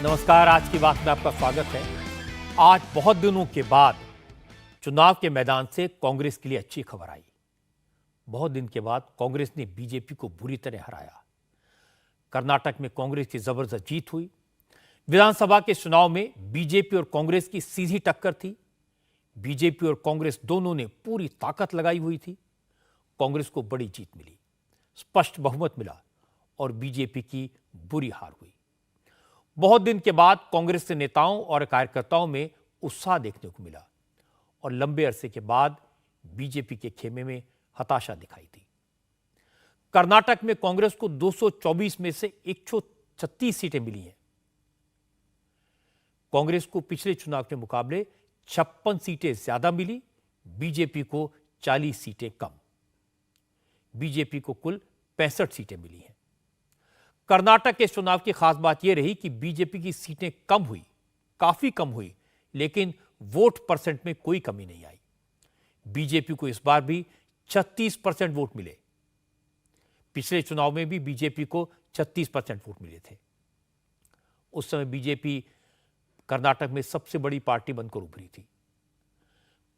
नमस्कार। आज की बात में आपका स्वागत है। आज बहुत दिनों के बाद चुनाव के मैदान से कांग्रेस के लिए अच्छी खबर आई। बहुत दिन के बाद कांग्रेस ने बीजेपी को बुरी तरह हराया। कर्नाटक में कांग्रेस की जबरदस्त जीत हुई। विधानसभा के चुनाव में बीजेपी और कांग्रेस की सीधी टक्कर थी। बीजेपी और कांग्रेस दोनों ने पूरी ताकत लगाई हुई थी। कांग्रेस को बड़ी जीत मिली, स्पष्ट बहुमत मिला और बीजेपी की बुरी हार हुई। बहुत दिन के बाद कांग्रेस के नेताओं और कार्यकर्ताओं में उत्साह देखने को मिला और लंबे अरसे के बाद बीजेपी के खेमे में हताशा दिखाई दी। कर्नाटक में कांग्रेस को 224 में से 136 सीटें मिली हैं। कांग्रेस को पिछले चुनाव के मुकाबले 56 सीटें ज्यादा मिली, बीजेपी को 40 सीटें कम। बीजेपी को कुल 65 सीटें मिली हैं। कर्नाटक के चुनाव की खास बात यह रही कि बीजेपी की सीटें कम हुई, काफी कम हुई, लेकिन वोट परसेंट में कोई कमी नहीं आई। बीजेपी को इस बार भी 36% वोट मिले। पिछले चुनाव में भी बीजेपी को 36% वोट मिले थे। उस समय बीजेपी कर्नाटक में सबसे बड़ी पार्टी बनकर उभरी थी।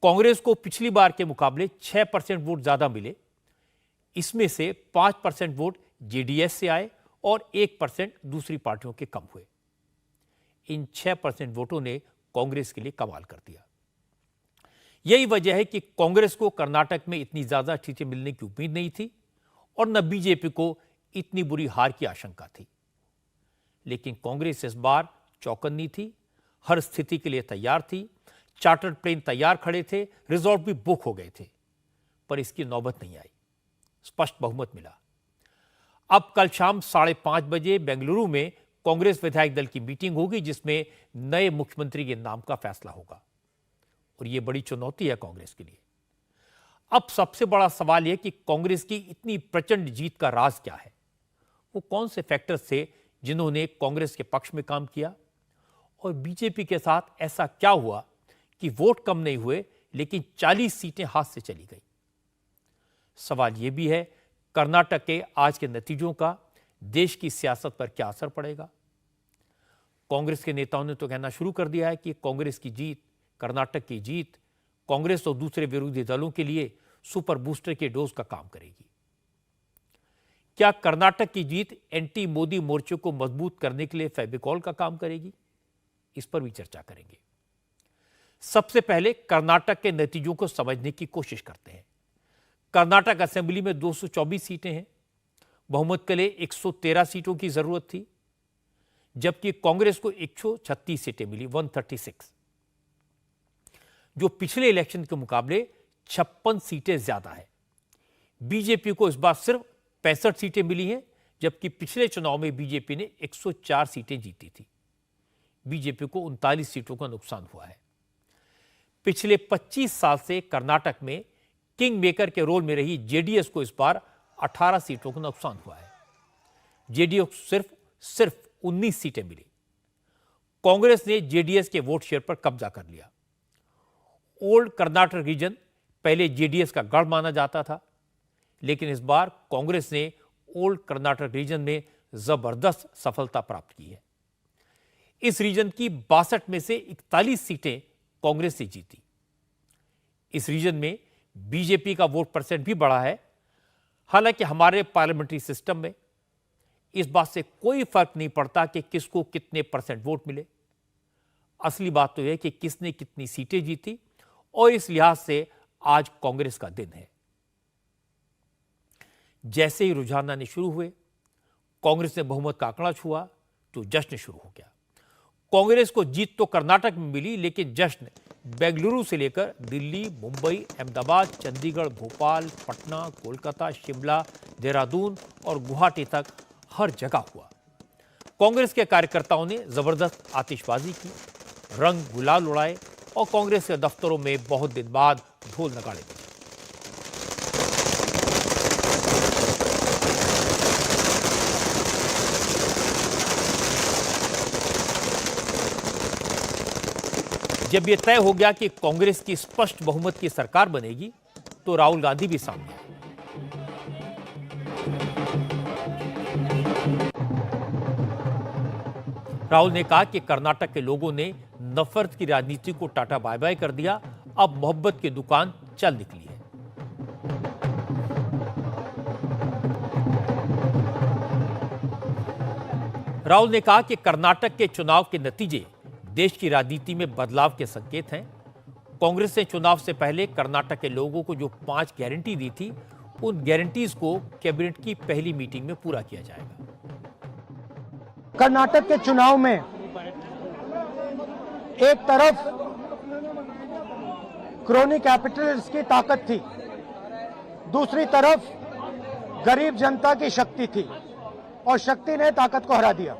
कांग्रेस को पिछली बार के मुकाबले 6% वोट ज्यादा मिले। इसमें से 5% वोट जेडीएस से आए और 1% दूसरी पार्टियों के कम हुए। इन 6% वोटों ने कांग्रेस के लिए कमाल कर दिया। यही वजह है कि कांग्रेस को कर्नाटक में इतनी ज्यादा सीटें मिलने की उम्मीद नहीं थी और न बीजेपी को इतनी बुरी हार की आशंका थी। लेकिन कांग्रेस इस बार चौकन्नी थी, हर स्थिति के लिए तैयार थी। चार्टर्ड प्लेन तैयार खड़े थे, रिजॉर्ट भी बुक हो गए थे, पर इसकी नौबत नहीं आई। स्पष्ट बहुमत मिला। अब कल शाम 5:30 बजे बेंगलुरु में कांग्रेस विधायक दल की मीटिंग होगी, जिसमें नए मुख्यमंत्री के नाम का फैसला होगा और यह बड़ी चुनौती है कांग्रेस के लिए। अब सबसे बड़ा सवाल यह कि कांग्रेस की इतनी प्रचंड जीत का राज क्या है। वो कौन से फैक्टर्स थे जिन्होंने कांग्रेस के पक्ष में काम किया और बीजेपी के साथ ऐसा क्या हुआ कि वोट कम नहीं हुए लेकिन 40 सीटें हाथ से चली गई। सवाल यह भी है, कर्नाटक के आज के नतीजों का देश की सियासत पर क्या असर पड़ेगा। कांग्रेस के नेताओं ने तो कहना शुरू कर दिया है कि कांग्रेस की जीत, कर्नाटक की जीत, कांग्रेस और दूसरे विरोधी दलों के लिए सुपर बूस्टर के डोज का काम करेगी। क्या कर्नाटक की जीत एंटी मोदी मोर्चे को मजबूत करने के लिए फेविकॉल का काम करेगी? इस पर भी चर्चा करेंगे। सबसे पहले कर्नाटक के नतीजों को समझने की कोशिश करते हैं। कर्नाटक असेंबली में 224 सीटें हैं। बहुमत के लिए 113 सीटों की जरूरत थी, जबकि कांग्रेस को 136 सीटें मिली, 136, जो पिछले इलेक्शन के मुकाबले 56 सीटें ज्यादा है। बीजेपी को इस बार सिर्फ 65 सीटें मिली हैं, जबकि पिछले चुनाव में बीजेपी ने 104 सीटें जीती थी। बीजेपी को 39 सीटों का नुकसान हुआ है। पिछले 25 साल से कर्नाटक में किंग मेकर के रोल में रही जेडीएस को इस बार 18 सीटों का नुकसान हुआ है। जेडीएस सिर्फ 19 सीटें मिली। कांग्रेस ने जेडीएस के वोट शेयर पर कब्जा कर लिया। ओल्ड कर्नाटक रीजन पहले जेडीएस का गढ़ माना जाता था, लेकिन इस बार कांग्रेस ने ओल्ड कर्नाटक रीजन में जबरदस्त सफलता प्राप्त की है। इस रीजन की 62 में से 41 सीटें कांग्रेस ने जीती। इस रीजन में बीजेपी का वोट परसेंट भी बढ़ा है। हालांकि हमारे पार्लियामेंट्री सिस्टम में इस बात से कोई फर्क नहीं पड़ता कि किसको कितने परसेंट वोट मिले। असली बात तो यह कि किसने कितनी सीटें जीती, और इस लिहाज से आज कांग्रेस का दिन है। जैसे ही रुझान आने शुरू हुए, कांग्रेस ने बहुमत का आंकड़ा छुआ तो जश्न शुरू हो गया। कांग्रेस को जीत तो कर्नाटक में मिली, लेकिन जश्न बेंगलुरु से लेकर दिल्ली, मुंबई, अहमदाबाद, चंडीगढ़, भोपाल, पटना, कोलकाता, शिमला, देहरादून और गुवाहाटी तक हर जगह हुआ। कांग्रेस के कार्यकर्ताओं ने जबरदस्त आतिशबाजी की, रंग गुलाल उड़ाए और कांग्रेस के दफ्तरों में बहुत दिन बाद ढोल नगाड़े बजे। जब यह तय हो गया कि कांग्रेस की स्पष्ट बहुमत की सरकार बनेगी, तो राहुल गांधी भी सामने आए। राहुल ने कहा कि कर्नाटक के लोगों ने नफरत की राजनीति को टाटा बाय बाय कर दिया, अब मोहब्बत की दुकान चल निकली है। राहुल ने कहा कि कर्नाटक के चुनाव के नतीजे देश की राजनीति में बदलाव के संकेत हैं। कांग्रेस ने चुनाव से पहले कर्नाटक के लोगों को जो 5 गारंटी दी थी, उन गारंटीज को कैबिनेट की पहली मीटिंग में पूरा किया जाएगा। कर्नाटक के चुनाव में एक तरफ क्रोनी कैपिटलिस्ट की ताकत थी, दूसरी तरफ गरीब जनता की शक्ति थी और शक्ति ने ताकत को हरा दिया।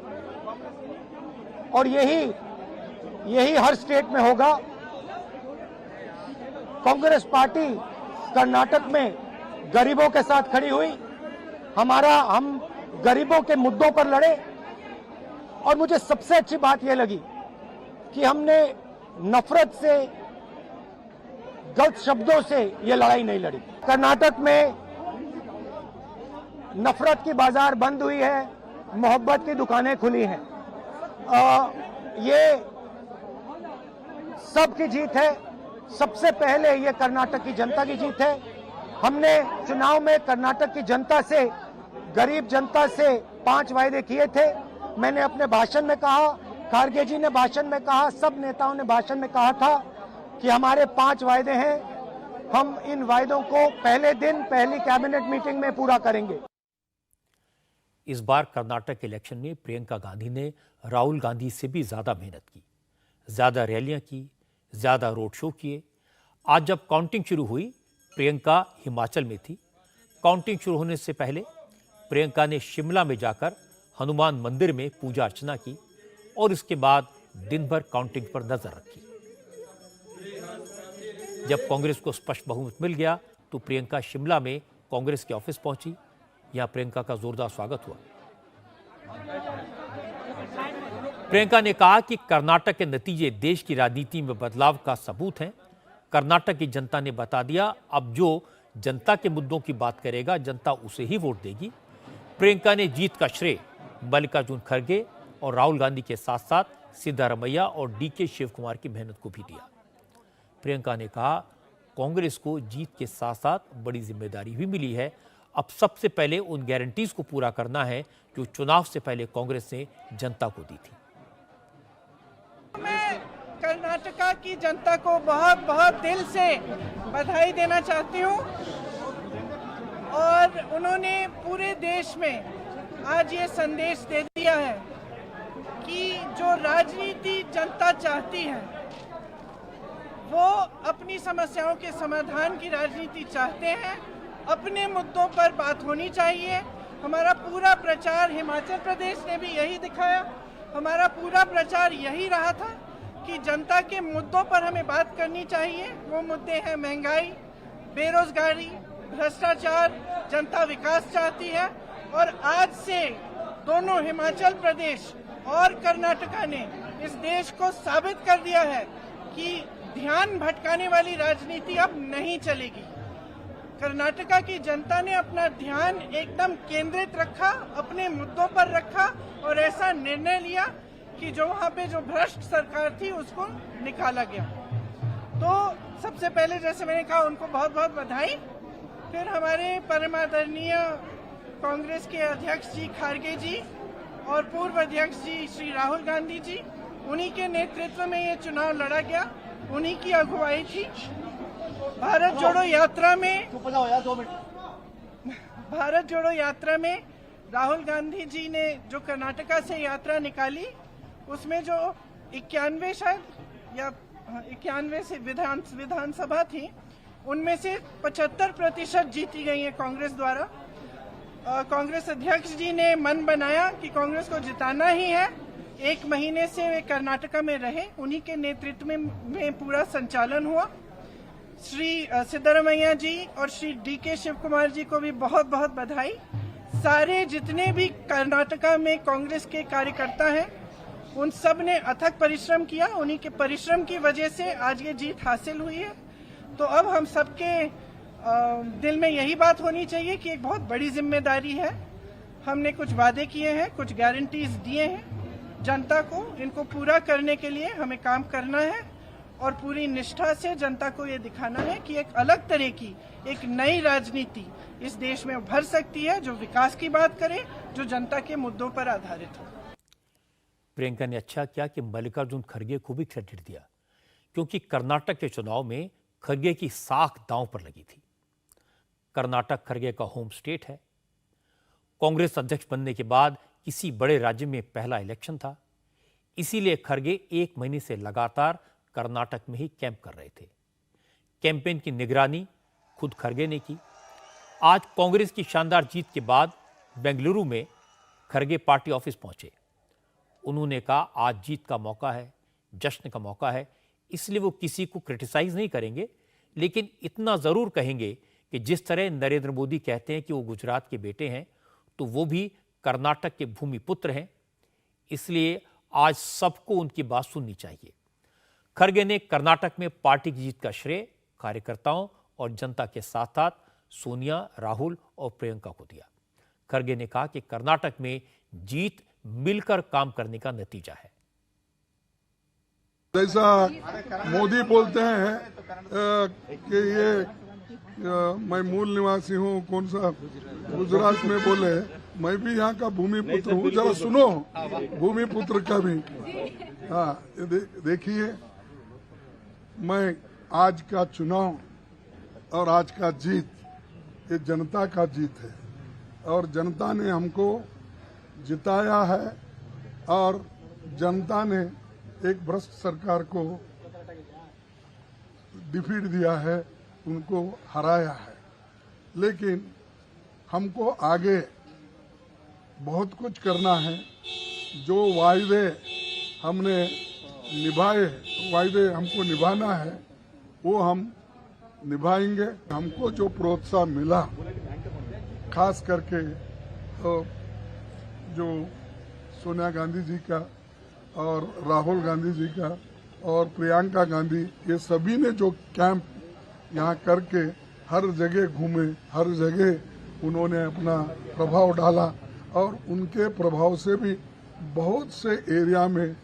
और यही हर स्टेट में होगा। कांग्रेस पार्टी कर्नाटक में गरीबों के साथ खड़ी हुई, हम गरीबों के मुद्दों पर लड़े। और मुझे सबसे अच्छी बात यह लगी कि हमने नफरत से, गलत शब्दों से यह लड़ाई नहीं लड़ी। कर्नाटक में नफरत की बाजार बंद हुई है, मोहब्बत की दुकानें खुली हैं। ये सबकी जीत है। सबसे पहले ये कर्नाटक की जनता की जीत है। हमने चुनाव में कर्नाटक की जनता से, गरीब जनता से 5 वायदे किए थे। मैंने अपने भाषण में कहा, खारगे जी ने भाषण में कहा, सब नेताओं ने भाषण में कहा था कि हमारे 5 वायदे हैं। हम इन वायदों को पहले दिन पहली कैबिनेट मीटिंग में पूरा करेंगे। इस बार कर्नाटक इलेक्शन में प्रियंका गांधी ने राहुल गांधी से भी ज्यादा मेहनत की, ज्यादा रैलियां की, ज्यादा रोड शो किए। आज जब काउंटिंग शुरू हुई, प्रियंका हिमाचल में थी। काउंटिंग शुरू होने से पहले प्रियंका ने शिमला में जाकर हनुमान मंदिर में पूजा अर्चना की और इसके बाद दिन भर काउंटिंग पर नजर रखी। जब कांग्रेस को स्पष्ट बहुमत मिल गया तो प्रियंका शिमला में कांग्रेस के ऑफिस पहुंची। यहां प्रियंका का जोरदार स्वागत हुआ। प्रियंका ने कहा कि कर्नाटक के नतीजे देश की राजनीति में बदलाव का सबूत हैं। कर्नाटक की जनता ने बता दिया, अब जो जनता के मुद्दों की बात करेगा, जनता उसे ही वोट देगी। प्रियंका ने जीत का श्रेय मल्लिकार्जुन खड़गे और राहुल गांधी के साथ साथ सिद्धारमैया और डीके शिव कुमार की मेहनत को भी दिया। प्रियंका ने कहा, कांग्रेस को जीत के साथ साथ बड़ी जिम्मेदारी भी मिली है। अब सबसे पहले उन गारंटीज को पूरा करना है जो चुनाव से पहले कांग्रेस ने जनता को दी थी। मैं कर्नाटका की जनता को बहुत बहुत दिल से बधाई देना चाहती हूँ। और उन्होंने पूरे देश में आज ये संदेश दे दिया है कि जो राजनीति जनता चाहती है वो अपनी समस्याओं के समाधान की राजनीति चाहते हैं। अपने मुद्दों पर बात होनी चाहिए। हमारा पूरा प्रचार हिमाचल प्रदेश ने भी यही दिखाया। हमारा पूरा प्रचार यही रहा था कि जनता के मुद्दों पर हमें बात करनी चाहिए। वो मुद्दे हैं महंगाई, बेरोजगारी, भ्रष्टाचार। जनता विकास चाहती है और आज से दोनों हिमाचल प्रदेश और कर्नाटका ने इस देश को साबित कर दिया है कि ध्यान भटकाने वाली राजनीति अब नहीं चलेगी। कर्नाटका की जनता ने अपना ध्यान एकदम केंद्रित रखा, अपने मुद्दों पर रखा और ऐसा निर्णय लिया कि जो वहाँ पे जो भ्रष्ट सरकार थी उसको निकाला गया। तो सबसे पहले जैसे मैंने कहा, उनको बहुत बहुत बधाई। फिर हमारे परम आदरणीय कांग्रेस के अध्यक्ष जी खारगे जी और पूर्व अध्यक्ष जी श्री राहुल गांधी जी, उन्हीं के नेतृत्व में ये चुनाव लड़ा गया, उन्हीं की अगुवाई थी। भारत जोड़ो यात्रा में राहुल गांधी जी ने जो कर्नाटका से यात्रा निकाली, उसमें जो 91 शायद या 91 से विधानसभा थी, उनमें से 75% जीती गई है कांग्रेस द्वारा। कांग्रेस अध्यक्ष जी ने मन बनाया कि कांग्रेस को जिताना ही है। 1 महीने से वे कर्नाटका में रहे, उन्हीं के नेतृत्व में पूरा संचालन हुआ। श्री सिद्धारमैया जी और श्री डीके शिव कुमार जी को भी बहुत बहुत बधाई। सारे जितने भी कर्नाटका में कांग्रेस के कार्यकर्ता हैं, उन सब ने अथक परिश्रम किया। उन्हीं के परिश्रम की वजह से आज ये जीत हासिल हुई है। तो अब हम सबके दिल में यही बात होनी चाहिए कि एक बहुत बड़ी जिम्मेदारी है। हमने कुछ वादे किए हैं, कुछ गारंटीज दिए हैं जनता को इनको पूरा करने के लिए हमें काम करना है और पूरी निष्ठा से जनता को ये दिखाना है कि एक अलग तरह की एक नई राजनीति इस देश में उभर सकती है, जो विकास की बात करे, जो जनता के मुद्दों पर आधारित हो। प्रियंका ने अच्छा किया कि मल्लिकार्जुन खड़गे को भी क्रेडिट दिया, क्योंकि कर्नाटक के चुनाव में खड़गे की साख दांव पर लगी थी। कर्नाटक खड़गे का होम स्टेट है। कांग्रेस अध्यक्ष बनने के बाद किसी बड़े राज्य में पहला इलेक्शन था, इसीलिए खड़गे 1 महीने से लगातार कर्नाटक में ही कैंप कर रहे थे। कैंपेन की निगरानी खुद खड़गे ने की। आज कांग्रेस की शानदार जीत के बाद बेंगलुरु में खड़गे पार्टी ऑफिस पहुंचे। उन्होंने कहा आज जीत का मौका है, जश्न का मौका है, इसलिए वो किसी को क्रिटिसाइज नहीं करेंगे, लेकिन इतना जरूर कहेंगे कि जिस तरह नरेंद्र मोदी कहते हैं कि वो गुजरात के बेटे हैं, तो वो भी कर्नाटक के भूमिपुत्र हैं, इसलिए आज सबको उनकी बात सुननी चाहिए। खड़गे ने कर्नाटक में पार्टी की जीत का श्रेय कार्यकर्ताओं और जनता के साथ साथ सोनिया, राहुल और प्रियंका को दिया। खड़गे ने कहा कि कर्नाटक में जीत मिलकर काम करने का नतीजा है। जैसा मोदी बोलते हैं कि ये मैं मूल निवासी हूँ, कौन सा गुजरात में बोले, मैं भी यहाँ का भूमिपुत्र हूँ। जरा सुनो भूमिपुत्र का भी। हाँ, देखिए, मैं आज का चुनाव और आज का जीत ये जनता का जीत है, और जनता ने हमको जिताया है, और जनता ने एक भ्रष्ट सरकार को डिफीट दिया है, उनको हराया है। लेकिन हमको आगे बहुत कुछ करना है। जो वायदे हमने निभाए, वायदे हमको निभाना है, वो हम निभाएंगे। हमको जो प्रोत्साहन मिला, खास करके जो सोनिया गांधी जी का और राहुल गांधी जी का और प्रियंका गांधी, ये सभी ने जो कैंप यहाँ करके हर जगह घूमे, हर जगह उन्होंने अपना प्रभाव डाला, और उनके प्रभाव से भी बहुत से एरिया में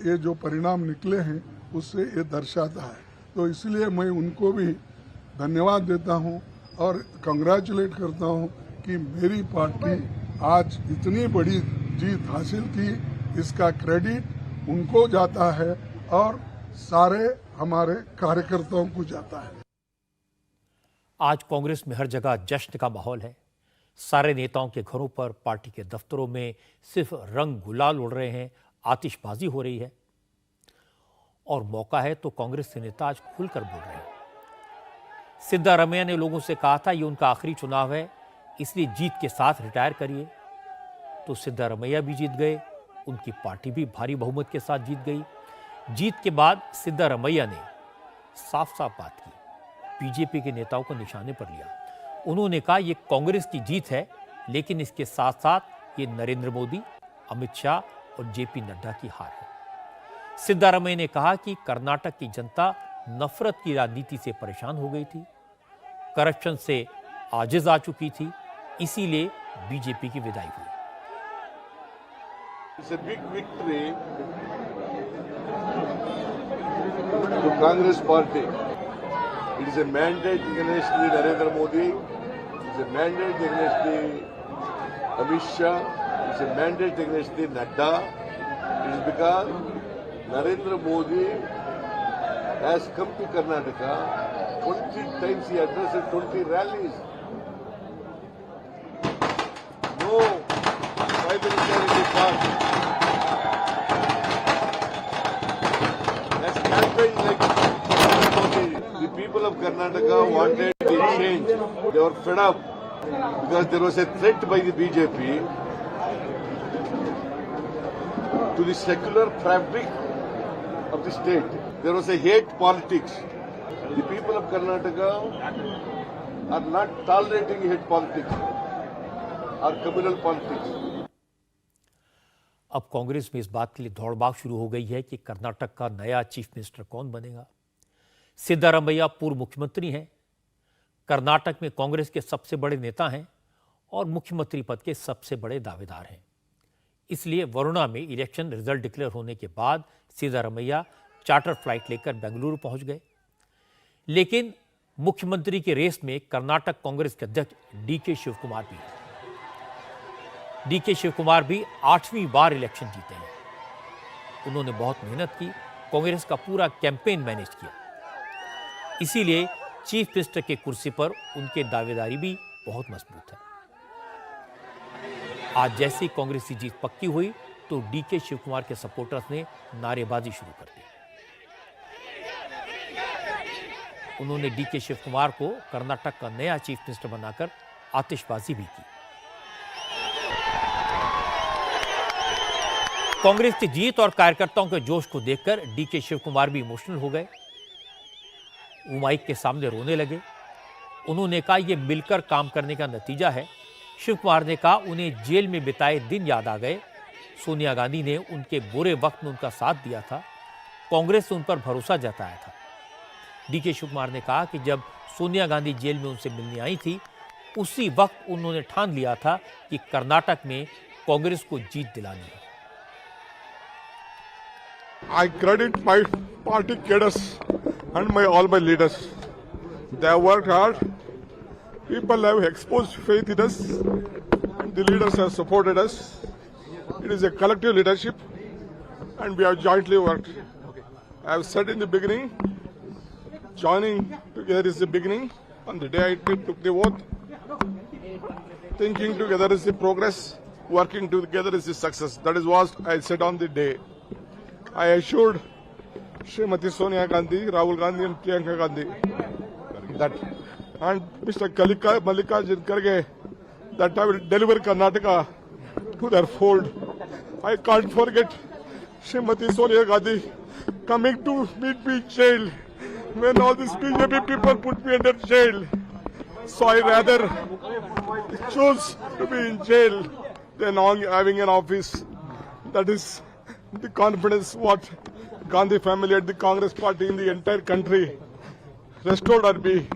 ये जो परिणाम निकले हैं उससे ये दर्शाता है। तो इसलिए मैं उनको भी धन्यवाद देता हूँ और कंग्रेचुलेट करता हूँ कि मेरी पार्टी आज इतनी बड़ी जीत हासिल की। इसका क्रेडिट उनको जाता है और सारे हमारे कार्यकर्ताओं को जाता है। आज कांग्रेस में हर जगह जश्न का माहौल है। सारे नेताओं के घरों पर, पार्टी के दफ्तरों में सिर्फ रंग गुलाल उड़ रहे हैं, आतिशबाजी हो रही है, और मौका है तो कांग्रेस के नेता आज खुलकर बोल रहे हैं। सिद्धारमैया ने लोगों से कहा था ये उनका आखिरी चुनाव है, इसलिए जीत के साथ रिटायर करिए। तो सिद्धारमैया भी जीत गए, उनकी पार्टी भी भारी बहुमत के साथ जीत गई। जीत के बाद सिद्धारमैया ने साफ साफ बात की, बीजेपी के नेताओं को निशाने पर लिया। उन्होंने कहा ये कांग्रेस की जीत है, लेकिन इसके साथ साथ ये नरेंद्र मोदी, अमित शाह और जेपी नड्डा की हार है। सिद्धारमैया ने कहा कि कर्नाटक की जनता नफरत की राजनीति से परेशान हो गई थी, करप्शन से आजिज आ चुकी थी, इसीलिए बीजेपी की विदाई हुई। It's a big victory to Congress party. It is a mandate against the Narendra Modi. It is a mandate against the Amit Shah. It is a mandate against the Nadda. It is because Narendra Modi has come to Karnataka 20 times. He addressed 20 rallies. No Prime Minister in the past has campaigned like Modi. The people of Karnataka wanted a change. They were fed up because there was a threat by the BJP to the secular fabric of the state. There was a hate politics. The people of Karnataka are not tolerating hate politics or communal politics. अब कांग्रेस में इस बात के लिए दौड़भाग शुरू हो गई है कि कर्नाटक का नया चीफ मिनिस्टर कौन बनेगा। सिद्धारमैया पूर्व मुख्यमंत्री हैं, कर्नाटक में कांग्रेस के सबसे बड़े नेता हैं और मुख्यमंत्री पद के सबसे बड़े दावेदार हैं। इसलिए वरुणा में इलेक्शन रिजल्ट डिक्लेयर होने के बाद सिद्धारमैया चार्टर फ्लाइट लेकर बेंगलुरु पहुंच गए। लेकिन मुख्यमंत्री के रेस में कर्नाटक कांग्रेस के अध्यक्ष डीके शिवकुमार भी हैं। डीके शिवकुमार भी 8वीं बार इलेक्शन जीते हैं। उन्होंने बहुत मेहनत की, कांग्रेस का पूरा कैंपेन मैनेज किया, इसीलिए चीफ मिनिस्टर की कुर्सी पर उनकी दावेदारी भी बहुत मजबूत है। आज जैसी कांग्रेस की जीत पक्की हुई तो डीके शिवकुमार के सपोर्टर्स ने नारेबाजी शुरू कर दी। उन्होंने डीके शिवकुमार को कर्नाटक का नया चीफ मिनिस्टर बनाकर आतिशबाजी भी की। कांग्रेस की जीत और कार्यकर्ताओं के जोश को देखकर डीके शिवकुमार भी इमोशनल हो गए। वो माइक के सामने रोने लगे। उन्होंने कहा यह मिलकर काम करने का नतीजा है। शिवकुमार ने कहा उन्हें जेल में बिताए दिन याद आ गए। सोनिया गांधी ने उनके बुरे वक्त में उनका साथ दिया था। कांग्रेस ने उन पर भरोसा जताया था। डीके शिवकुमार ने कहा कि जब सोनिया गांधी जेल में उनसे मिलने आई थी, उसी वक्त उन्होंने ठान लिया था कि कर्नाटक में कांग्रेस को जीत दिलानी है। I credit my party cadres and all my leaders. They have worked hard. People have exposed faith in us. The leaders have supported us. It is a collective leadership, and we have jointly worked. I have said in the beginning, joining together is the beginning. On the day I took the oath, thinking together is the progress. Working together is the success. That is what I said on the day. I assured Srimati Sonia Gandhi, Rahul Gandhi and Priyanka Gandhi that, and Mr. Mallikarjun Kharge, that I will deliver Karnataka to their fold. I can't forget Srimati Sonia Gandhi coming to meet me in jail when all these BJP people put me under jail. So I rather choose to be in jail than having an office. That is the confidence what Gandhi family and the Congress party in the entire country restored at me.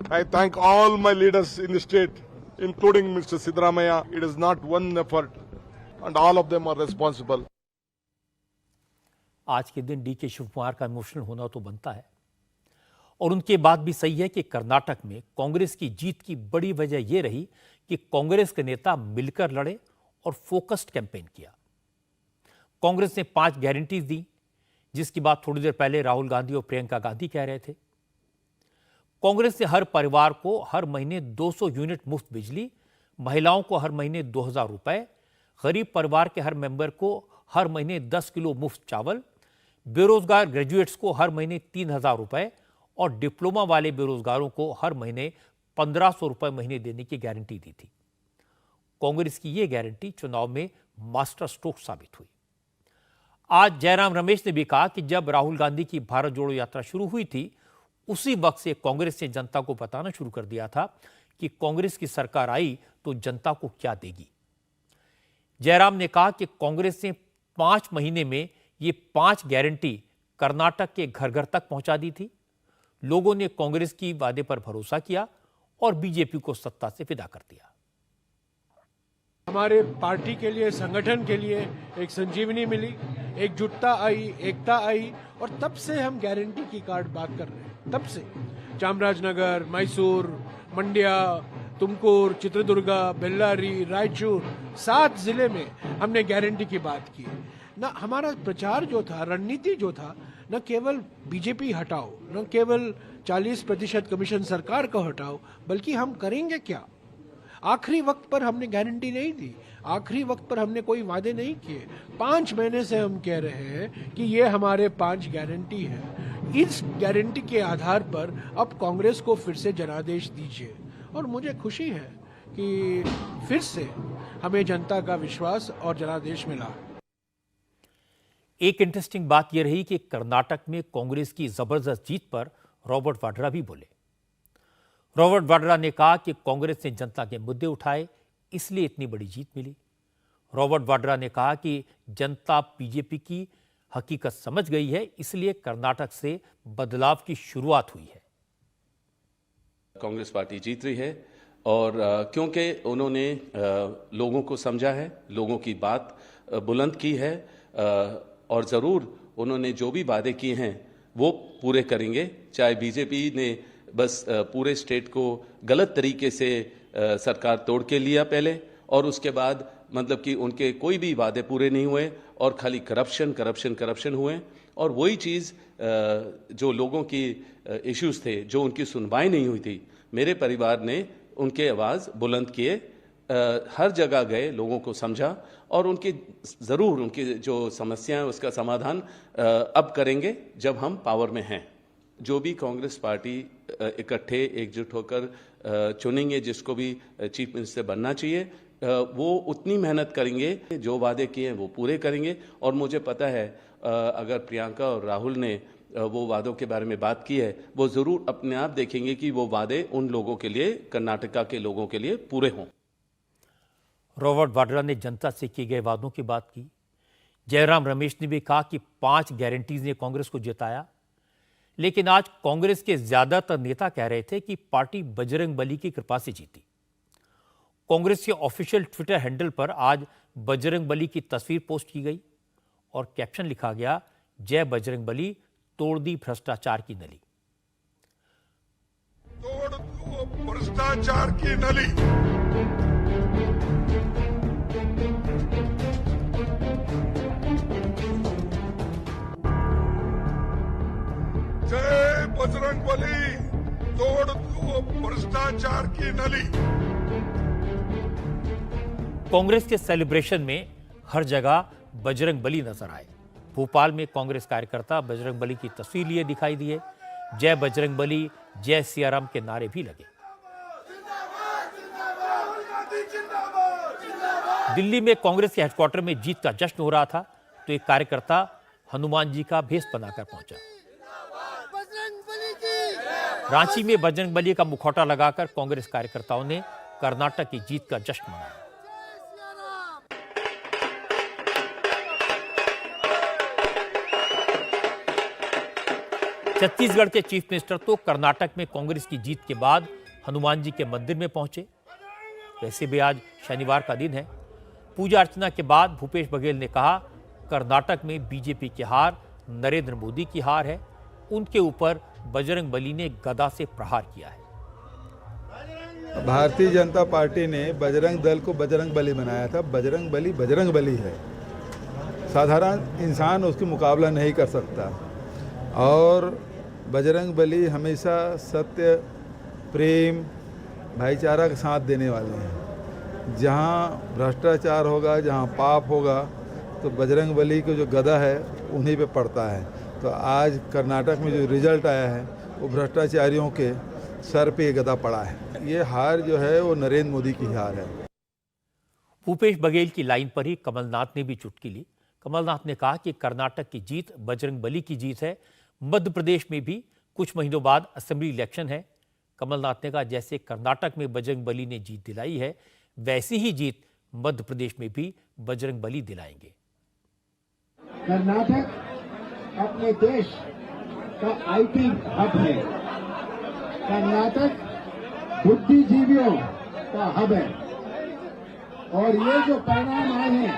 I thank all my leaders in the state, including Mr. Siddaramaiah. It is not one effort, and all of them are responsible. आज के दिन DK Shivkumar का emotional होना तो बनता है, और उनके बात भी सही है कि कर्नाटक में कांग्रेस की जीत की बड़ी वजह यह रही कि कांग्रेस के नेता मिलकर लड़े और फोकस्ड कैंपेन किया। कांग्रेस ने 5 गारंटीज दी, जिसकी बात थोड़ी देर पहले राहुल गांधी और प्रियंका गांधी कह रहे थे। कांग्रेस ने हर परिवार को हर महीने 200 यूनिट मुफ्त बिजली, महिलाओं को हर महीने 2000 रुपए, गरीब परिवार के हर मेंबर को हर महीने 10 किलो मुफ्त चावल, बेरोजगार ग्रेजुएट्स को हर महीने 3000 रुपए और डिप्लोमा वाले बेरोजगारों को हर महीने 1500 रुपए महीने देने की गारंटी दी थी। कांग्रेस की यह गारंटी चुनाव में मास्टर स्ट्रोक साबित हुई। आज जयराम रमेश ने भी कहा कि जब राहुल गांधी की भारत जोड़ो यात्रा शुरू हुई थी, उसी वक्त से कांग्रेस ने जनता को बताना शुरू कर दिया था कि कांग्रेस की सरकार आई तो जनता को क्या देगी। जयराम ने कहा कि कांग्रेस ने 5 महीने में ये 5 गारंटी कर्नाटक के घर घर तक पहुंचा दी थी। लोगों ने कांग्रेस की वादे पर भरोसा किया और बीजेपी को सत्ता से विदा कर दिया। हमारे पार्टी के लिए, संगठन के लिए एक संजीवनी मिली, एकजुटता आई, एकता आई, और तब से हम गारंटी की कार्ड बात कर रहे हैं। तब से चामराजनगर, मैसूर, मंड्या, तुमकुर, चित्रदुर्गा, बेल्लारी, रायचूर, 7 जिले में हमने गारंटी की बात की। ना हमारा प्रचार जो था, रणनीति जो था, न केवल बीजेपी हटाओ, न केवल 40% कमीशन सरकार को हटाओ, बल्कि हम करेंगे क्या। आखिरी वक्त पर हमने गारंटी नहीं दी, आखिरी वक्त पर हमने कोई वादे नहीं किए। 5 महीने से हम कह रहे हैं कि ये हमारे 5 गारंटी है। इस गारंटी के आधार पर अब कांग्रेस को फिर से जनादेश दीजिए, और मुझे खुशी है कि फिर से हमें जनता का विश्वास और जनादेश मिला। एक इंटरेस्टिंग बात यह रही कि कर्नाटक में कांग्रेस की जबरदस्त जीत पर रॉबर्ट वाड्रा भी बोले। रॉबर्ट वाड्रा ने कहा कि कांग्रेस ने जनता के मुद्दे उठाए, इसलिए इतनी बड़ी जीत मिली। रॉबर्ट वाड्रा ने कहा कि जनता बीजेपी की हकीकत समझ गई है, इसलिए कर्नाटक से बदलाव की शुरुआत हुई है। कांग्रेस पार्टी जीत रही है, और क्योंकि उन्होंने लोगों को समझा है, लोगों की बात बुलंद की है और ज़रूर उन्होंने जो भी वादे किए हैं वो पूरे करेंगे। चाहे बीजेपी ने बस पूरे स्टेट को गलत तरीके से सरकार तोड़ के लिया पहले, और उसके बाद मतलब कि उनके कोई भी वादे पूरे नहीं हुए और खाली करप्शन हुए, और वही चीज़ जो लोगों की इश्यूज थे, जो उनकी सुनवाई नहीं हुई थी, मेरे परिवार ने उनके आवाज़ बुलंद किए, हर जगह गए, लोगों को समझा और ज़रूर उनकी जो समस्याएं उसका समाधान अब करेंगे जब हम पावर में हैं। जो भी कांग्रेस पार्टी इकट्ठे एकजुट होकर चुनेंगे जिसको भी चीफ मिनिस्टर बनना चाहिए, वो उतनी मेहनत करेंगे, जो वादे किए हैं वो पूरे करेंगे। और मुझे पता है अगर प्रियंका और राहुल ने वो वादों के बारे में बात की है, वो ज़रूर अपने आप देखेंगे कि वो वादे उन लोगों के लिए, कर्नाटका के लोगों के लिए पूरे हों। रॉबर्ट वाड्रा ने जनता से किए गए वादों की बात की। जयराम रमेश ने भी कहा कि 5 गारंटीज ने कांग्रेस को जिताया, लेकिन आज कांग्रेस के ज्यादातर नेता कह रहे थे कि पार्टी बजरंगबली की कृपा से जीती। कांग्रेस के ऑफिशियल ट्विटर हैंडल पर आज बजरंगबली की तस्वीर पोस्ट की गई और कैप्शन लिखा गया, जय बजरंगबली, तोड़ दी भ्रष्टाचार की नली। तोड़ दो भ्रष्टाचार की नली। जय बजरंगबली, तोड़ दो भ्रष्टाचार की नली। कांग्रेस के सेलिब्रेशन में हर जगह बजरंगबली नजर आए। भोपाल में कांग्रेस कार्यकर्ता बजरंगबली की तस्वीर लिए दिखाई दिए। जय बजरंगबली, जय सियाराम के नारे भी लगे। दिल्ली में कांग्रेस के हेडक्वार्टर में जीत का जश्न हो रहा था तो एक कार्यकर्ता हनुमान जी का भेष बनाकर पहुंचा। रांची में बजरंगबली का मुखौटा लगाकर कांग्रेस कार्यकर्ताओं ने कर्नाटक की जीत का जश्न मनाया। छत्तीसगढ़ के चीफ मिनिस्टर तो कर्नाटक में कांग्रेस की जीत के बाद हनुमान जी के मंदिर में पहुंचे। वैसे भी आज शनिवार का दिन है। पूजा अर्चना के बाद भूपेश बघेल ने कहा, कर्नाटक में बीजेपी की हार नरेंद्र मोदी की हार है। उनके ऊपर बजरंगबली ने गदा से प्रहार किया है। भारतीय जनता पार्टी ने बजरंग दल को बजरंगबली बनाया था। बजरंगबली बजरंगबली है, साधारण इंसान उसका मुकाबला नहीं कर सकता। और बजरंगबली हमेशा सत्य, प्रेम, भाईचारा का साथ देने वाले हैं। जहाँ भ्रष्टाचार होगा, जहाँ पाप होगा, तो बजरंगबली को जो गदा है उन्हीं पे पड़ता है। तो आज कर्नाटक में जो रिजल्ट आया है वो भ्रष्टाचारियों के सर पे गदा पड़ा है। ये हार जो है वो नरेंद्र मोदी की हार है। भूपेश बघेल की लाइन पर ही कमलनाथ ने भी चुटकी ली। कमलनाथ ने कहा कि कर्नाटक की जीत बजरंगबली की जीत है। मध्य प्रदेश में भी कुछ महीनों बाद असेंबली इलेक्शन है। कमलनाथ ने कहा, जैसे कर्नाटक में बजरंगबली ने जीत दिलाई है, वैसी ही जीत मध्य प्रदेश में भी बजरंगबली दिलाएंगे। कर्नाटक अपने देश का आईटी हब है। कर्नाटक बुद्धिजीवियों का हब है। और ये जो परिणाम आए हैं,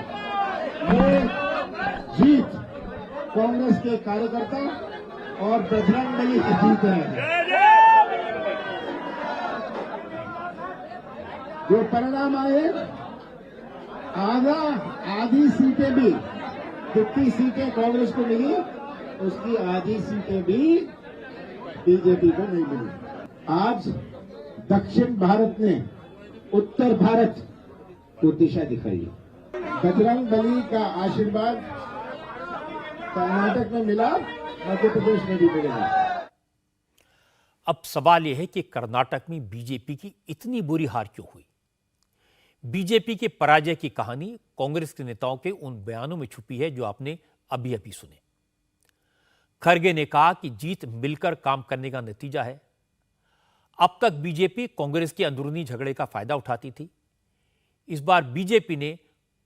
ये जीत कांग्रेस के कार्यकर्ता और बजरंगबली की जीत है। जो परिणाम आए, आधी सीटें भी, 50 सीटें कांग्रेस को मिली, उसकी आधी सीटें भी बीजेपी को नहीं मिली। आज दक्षिण भारत ने उत्तर भारत को दिशा दिखाई। बजरंगबली का आशीर्वाद कर्नाटक में मिला, मध्य प्रदेश में भी मिलेगा। अब सवाल यह है कि कर्नाटक में बीजेपी की इतनी बुरी हार क्यों हुई? बीजेपी के पराजय की कहानी कांग्रेस के नेताओं के उन बयानों में छुपी है जो आपने अभी अभी सुने। खरगे ने कहा कि जीत मिलकर काम करने का नतीजा है। अब तक बीजेपी कांग्रेस के अंदरूनी झगड़े का फायदा उठाती थी। इस बार बीजेपी ने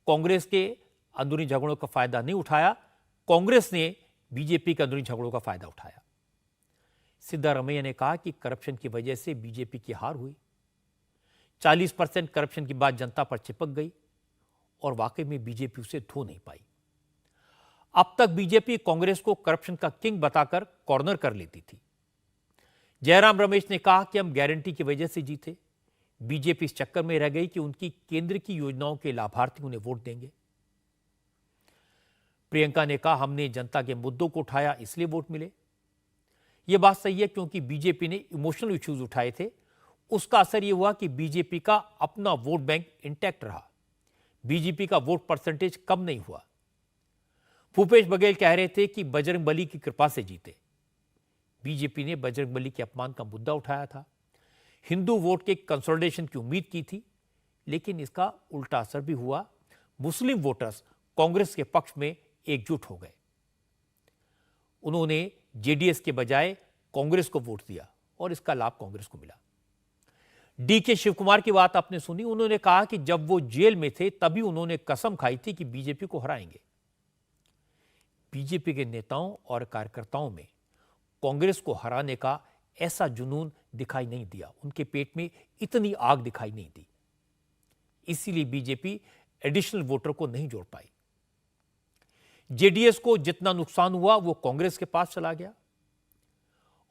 कांग्रेस के अंदरूनी झगड़ों का फायदा नहीं उठाया, कांग्रेस ने बीजेपी के अंदरूनी झगड़ों का फायदा उठाया। सिद्धारमैया ने कहा कि करप्शन की वजह से बीजेपी की हार हुई। 40% करप्शन की बात जनता पर चिपक गई और वाकई में बीजेपी उसे धो नहीं पाई। अब तक बीजेपी कांग्रेस को करप्शन का किंग बताकर कॉर्नर कर लेती थी। जयराम रमेश ने कहा कि हम गारंटी की वजह से जीते। बीजेपी इस चक्कर में रह गई कि उनकी केंद्र की योजनाओं के लाभार्थी उन्हें वोट देंगे। प्रियंका ने कहा हमने जनता के मुद्दों को उठाया इसलिए वोट मिले। यह बात सही है क्योंकि बीजेपी ने इमोशनल इश्यूज उठाए थे। उसका असर यह हुआ कि बीजेपी का अपना वोट बैंक इंटैक्ट रहा। बीजेपी का वोट परसेंटेज कम नहीं हुआ। भूपेश बघेल कह रहे थे कि बजरंगबली की कृपा से जीते। बीजेपी ने बजरंगबली के अपमान का मुद्दा उठाया था। हिंदू वोट के कंसोलिडेशन की उम्मीद की थी, लेकिन इसका उल्टा असर भी हुआ। मुस्लिम वोटर्स कांग्रेस के पक्ष में एकजुट हो गए। उन्होंने जेडीएस के बजाय कांग्रेस को वोट दिया और इसका लाभ कांग्रेस को मिला। डीके शिवकुमार की बात आपने सुनी। उन्होंने कहा कि जब वो जेल में थे तभी उन्होंने कसम खाई थी कि बीजेपी को हराएंगे। बीजेपी के नेताओं और कार्यकर्ताओं में कांग्रेस को हराने का ऐसा जुनून दिखाई नहीं दिया। उनके पेट में इतनी आग दिखाई नहीं दी। इसीलिए बीजेपी एडिशनल वोटर को नहीं जोड़ पाई। जेडीएस को जितना नुकसान हुआ वो कांग्रेस के पास चला गया।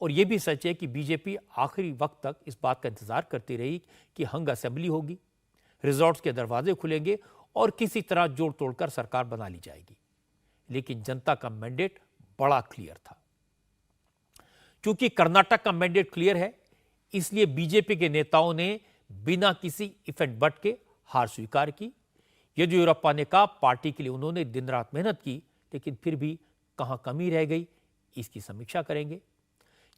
और यह भी सच है कि बीजेपी आखिरी वक्त तक इस बात का इंतजार करती रही कि हंग असेंबली होगी, रिजॉर्ट्स के दरवाजे खुलेंगे और किसी तरह जोड़ तोड़कर सरकार बना ली जाएगी। लेकिन जनता का मैंडेट बड़ा क्लियर था। क्योंकि कर्नाटक का मैंडेट क्लियर है, इसलिए बीजेपी के नेताओं ने बिना किसी इफेक्ट बट के हार स्वीकार की। येदियुरप्पा ने कहा पार्टी के लिए उन्होंने दिन रात मेहनत की, लेकिन फिर भी कहां कमी रह गई इसकी समीक्षा करेंगे।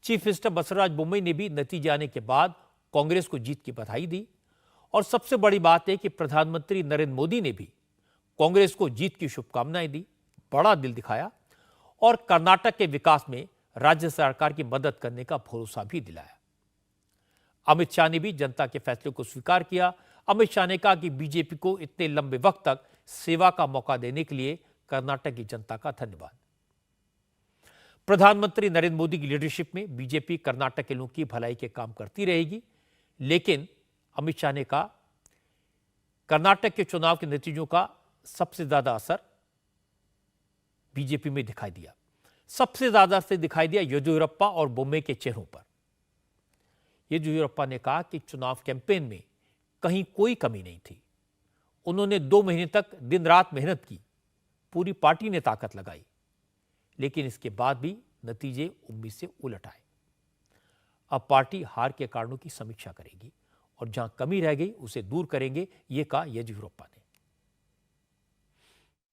चीफ मिनिस्टर बसवराज बोम्मई ने भी नतीजे आने के बाद कांग्रेस को जीत की बधाई दी। और सबसे बड़ी बात है कि प्रधानमंत्री नरेंद्र मोदी ने भी कांग्रेस को जीत की शुभकामनाएं दी, बड़ा दिल दिखाया और कर्नाटक के विकास में राज्य सरकार की मदद करने का भरोसा भी दिलाया। अमित शाह ने भी जनता के फैसले को स्वीकार किया। अमित शाह ने कहा कि बीजेपी को इतने लंबे वक्त तक सेवा का मौका देने के लिए कर्नाटक की जनता का धन्यवाद। प्रधानमंत्री नरेंद्र मोदी की लीडरशिप में बीजेपी कर्नाटक के लोगों की भलाई के काम करती रहेगी। लेकिन अमित शाह ने कहा कर्नाटक के चुनाव के नतीजों का सबसे ज्यादा असर बीजेपी में दिखाई दिया। सबसे ज्यादा असर दिखाई दिया येदियुरप्पा और बोम्मई के चेहरों पर। येदियुरप्पा ने कहा कि चुनाव कैंपेन में कहीं कोई कमी नहीं थी। उन्होंने 2 महीने तक दिन रात मेहनत की, पूरी पार्टी ने ताकत लगाई, लेकिन इसके बाद भी नतीजे उम्मीद से उलट आए। अब पार्टी हार के कारणों की समीक्षा करेगी और जहां कमी रह गई उसे दूर करेंगे, ये कहा येदियुरप्पा ने।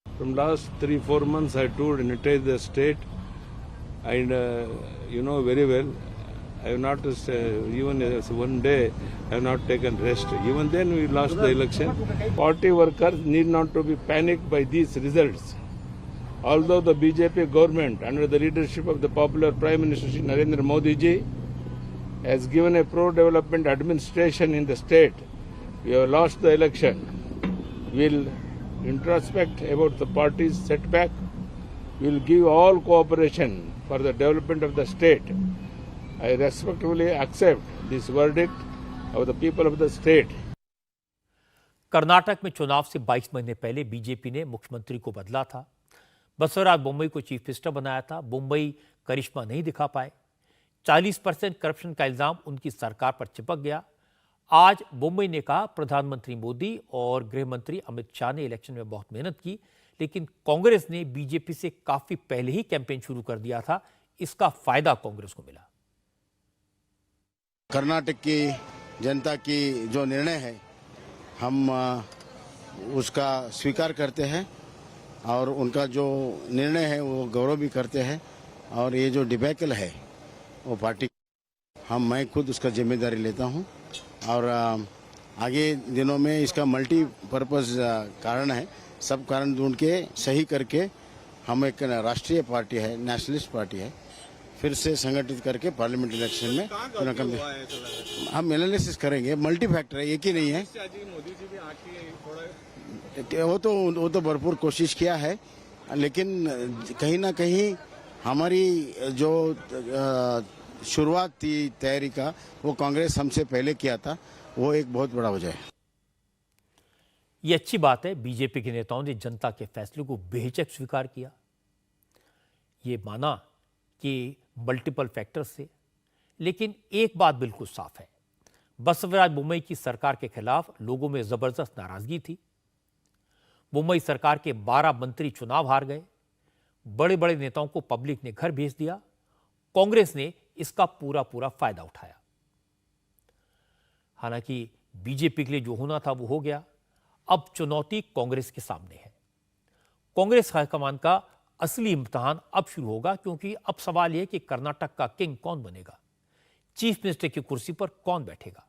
From last 3-4 months, I toured and entered the state, and you know very well, I have not even one day I have not taken rest. Even then, we lost the election. Party workers need not to be panicked by these results. Although the BJP government, under the leadership of the popular Prime Minister Shri Narendra Modi ji, has given a pro-development administration in the state, we have lost the election. We will introspect about the party's setback. We will give all cooperation for the development of the state. I respectfully accept this verdict of the people of the state. Karnataka में चुनाव से 22 महीने पहले BJP ने मुख्यमंत्री को बदला था। बसवराज बोम्मई को चीफ मिनिस्टर बनाया था। बोम्मई करिश्मा नहीं दिखा पाए। 40% करप्शन का इल्जाम उनकी सरकार पर चिपक गया। आज बोम्मई ने कहा प्रधानमंत्री मोदी और गृह मंत्री अमित शाह ने इलेक्शन में बहुत मेहनत की, लेकिन कांग्रेस ने बीजेपी से काफी पहले ही कैंपेन शुरू कर दिया था। इसका फायदा कांग्रेस को मिला। कर्नाटक की जनता की जो निर्णय है हम उसका स्वीकार करते हैं और उनका जो निर्णय है वो गौरव भी करते हैं। और ये जो डिबेकल है वो पार्टी मैं खुद उसका जिम्मेदारी लेता हूँ। और आगे दिनों में इसका मल्टीपर्पज़ कारण है, सब कारण ढूंढ के सही करके हम एक राष्ट्रीय पार्टी है, नेशनलिस्ट पार्टी है, फिर से संगठित करके पार्लियामेंट इलेक्शन में हम एनालिसिस करेंगे। मल्टी फैक्टर है, एक ही नहीं है। वो तो भरपूर कोशिश किया है, लेकिन कहीं ना कहीं हमारी जो शुरुआत थी तैयारी का वो कांग्रेस हमसे पहले किया था, वो एक बहुत बड़ा वजह है। ये अच्छी बात है, बीजेपी के नेताओं ने जनता के फैसले को बेहिचक स्वीकार किया। ये माना कि मल्टीपल फैक्टर्स से, लेकिन एक बात बिल्कुल साफ है, बसवराज बोम्मई की सरकार के खिलाफ लोगों में जबरदस्त नाराजगी थी। बोम्मई सरकार के 12 मंत्री चुनाव हार गए, बड़े बड़े नेताओं को पब्लिक ने घर भेज दिया। कांग्रेस ने इसका पूरा पूरा फायदा उठाया। हालांकि बीजेपी के लिए जो होना था वो हो गया। अब चुनौती कांग्रेस के सामने है। कांग्रेस हाईकमान का असली इम्तिहान अब शुरू होगा, क्योंकि अब सवाल यह कि कर्नाटक का किंग कौन बनेगा, चीफ मिनिस्टर की कुर्सी पर कौन बैठेगा।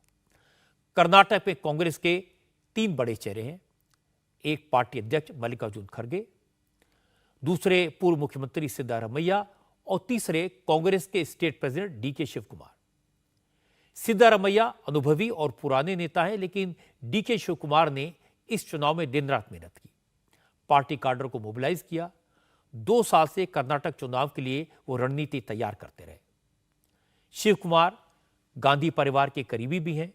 कर्नाटक में कांग्रेस के 3 बड़े चेहरे हैं। एक पार्टी अध्यक्ष मल्लिकार्जुन खड़गे, दूसरे पूर्व मुख्यमंत्री सिद्धारमैया और तीसरे कांग्रेस के state president D K Shiv Kumar. Siddaramaiah अनुभवी और पुराने नेता हैं, लेकिन डीके शिव कुमार ने इस चुनाव में दिन रात मेहनत की, पार्टी काडर को मोबिलाइज किया। 2 साल से कर्नाटक चुनाव के लिए वो रणनीति तैयार करते रहे। शिव कुमार गांधी परिवार के करीबी भी हैं,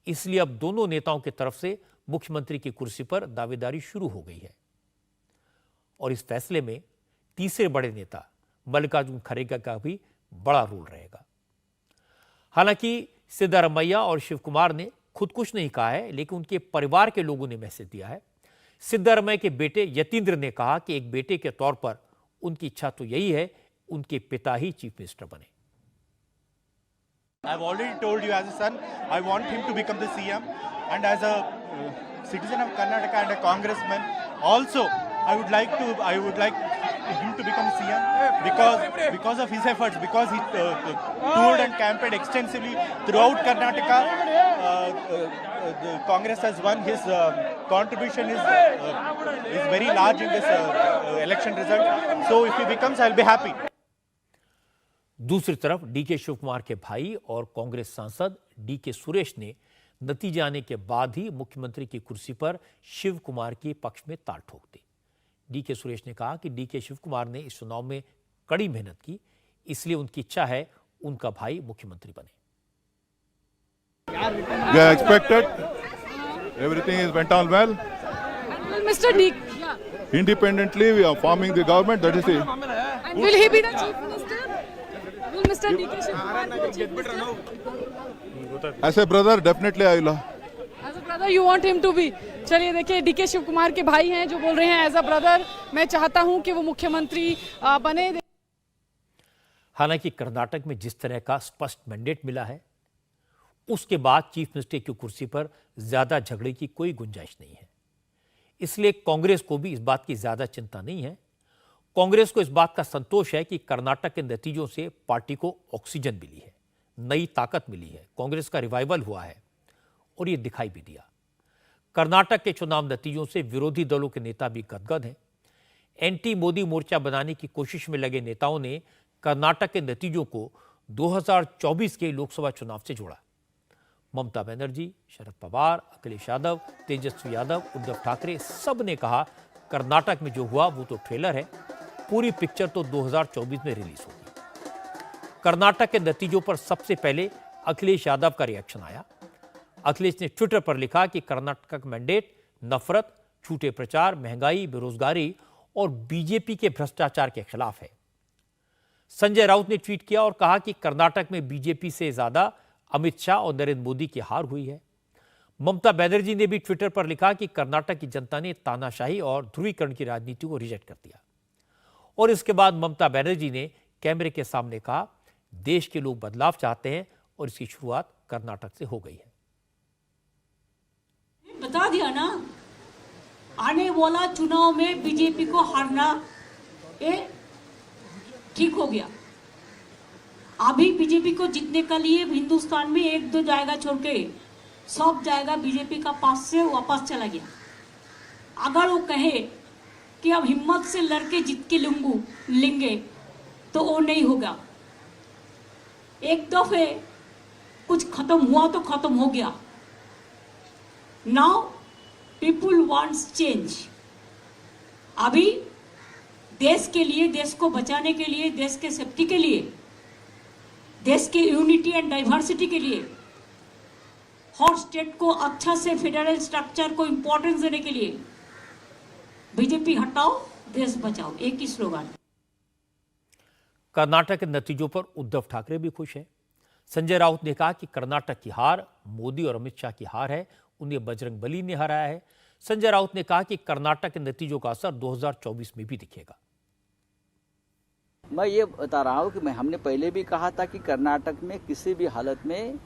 इसलिए अब दोनों नेताओं की तरफ से मुख्यमंत्री की कुर्सी पर दावेदारी शुरू हो गई है। और इस फैसले में तीसरे बड़े नेता मल्लिकार्जुन खड़गे का भी बड़ा रोल रहेगा। हालांकि सिद्धारमैया और शिव कुमार ने खुद कुछ नहीं कहा है, लेकिन उनके परिवार के लोगों ने मैसेज दिया है। सिद्धारमैया के बेटे यतींद्र ने कहा कि एक बेटे के तौर पर उनकी इच्छा तो यही है उनके पिता ही चीफ मिनिस्टर बने। I've already told you, as a son, I want him to become the CM, and as a citizen of Karnataka and a congressman, also I would like him to become CM because of his efforts, because he toured and campaigned extensively throughout Karnataka. The Congress has won. His contribution is very large in this election result. So if he becomes, I'll be happy. दूसरी तरफ DK Shiv Kumar के भाई और कांग्रेस सांसद DK Suresh ने नतीजे आने के बाद ही मुख्यमंत्री की कुर्सी पर शिव कुमार के पक्ष में ताल ठोक दी। डीके सुरेश ने कहा कि डीके शिव कुमार ने इस चुनाव में कड़ी मेहनत की, इसलिए उनकी इच्छा है उनका भाई मुख्यमंत्री बने। We expected everything is went on well. Mr. D. Independently, we are forming the government. That is the. And will he be the chief minister? Will Mr. D.K. Shiv Kumar be the chief minister? As a brother, definitely I will. As a brother, you want him to be. चलिए देखिए, DK Shiv Kumar के भाई हैं जो बोल रहे हैं, as a brother मैं चाहता हूं कि वो मुख्यमंत्री बने। हालांकि कर्नाटक में जिस तरह का स्पष्ट मैंडेट मिला है, उसके बाद चीफ मिनिस्टर की कुर्सी पर ज्यादा झगड़े की कोई गुंजाइश नहीं है। इसलिए कांग्रेस को भी इस बात की ज्यादा चिंता नहीं है। कांग्रेस को इस बात का संतोष है कि कर्नाटक के नतीजों से पार्टी को ऑक्सीजन मिली है, नई ताकत मिली है, कांग्रेस का रिवाइवल हुआ है और ये दिखाई भी दिया। कर्नाटक के चुनाव नतीजों से विरोधी दलों के नेता भी गदगद हैं। एंटी मोदी मोर्चा बनाने की कोशिश में लगे नेताओं ने कर्नाटक के नतीजों को 2024 के लोकसभा चुनाव से जोड़ा। ममता बनर्जी, शरद पवार, अखिलेश यादव, तेजस्वी यादव, उद्धव ठाकरे सब ने कहा कर्नाटक में जो हुआ वो तो ट्रेलर है, पूरी पिक्चर तो 2024 में रिलीज होगी। कर्नाटक के नतीजों पर सबसे पहले अखिलेश यादव का रिएक्शन आया। अखिलेश ने ट्विटर पर लिखा कि कर्नाटक का मैंडेट नफरत, झूठे प्रचार, महंगाई, बेरोजगारी और बीजेपी के भ्रष्टाचार के खिलाफ है। संजय राउत ने ट्वीट किया और कहा कि कर्नाटक में बीजेपी से ज्यादा अमित शाह और नरेंद्र मोदी की हार हुई है। ममता बनर्जी ने भी ट्विटर पर लिखा कि कर्नाटक की जनता ने तानाशाही और ध्रुवीकरण की राजनीति को रिजेक्ट कर दिया। और इसके बाद ममता बनर्जी ने कैमरे के सामने कहा, देश के लोग बदलाव चाहते हैं और इसकी शुरुआत कर्नाटक से हो गई है। बता दिया ना, आने वाला चुनाव में बीजेपी को हारना ये ठीक हो गया। अभी बीजेपी को जीतने के लिए हिंदुस्तान में 1-2 जाएगा छोड़ के सब जाएगा बीजेपी का पास से वापस चला गया। अगर वो कहे कि अब हिम्मत से लड़के जीत के लेंगे तो वो नहीं होगा। एक दफे कुछ खत्म हुआ तो खत्म हो गया। Now people wants change. अभी देश के लिए, देश को बचाने के लिए, देश के सेफ्टी के लिए, देश के यूनिटी एंड डाइवर्सिटी के लिए हर स्टेट को अच्छा से फेडरल स्ट्रक्चर को इम्पोर्टेंस देने के लिए बीजेपी हटाओ देश बचाओ, एक ही स्लोगन। कर्नाटक के नतीजों पर उद्धव ठाकरे भी खुश हैं। संजय राउत ने कहा कि कर्नाटक की हार मोदी और अमित शाह की हार है, उन्हें बजरंगबली ने हराया है। संजय राउत ने कहा कि कर्नाटक के नतीजों का असर 2024 में भी दिखेगा। मैं ये बता रहा हूँ कि हमने पहले भी कहा था कि कर्नाटक में किसी भी हालत में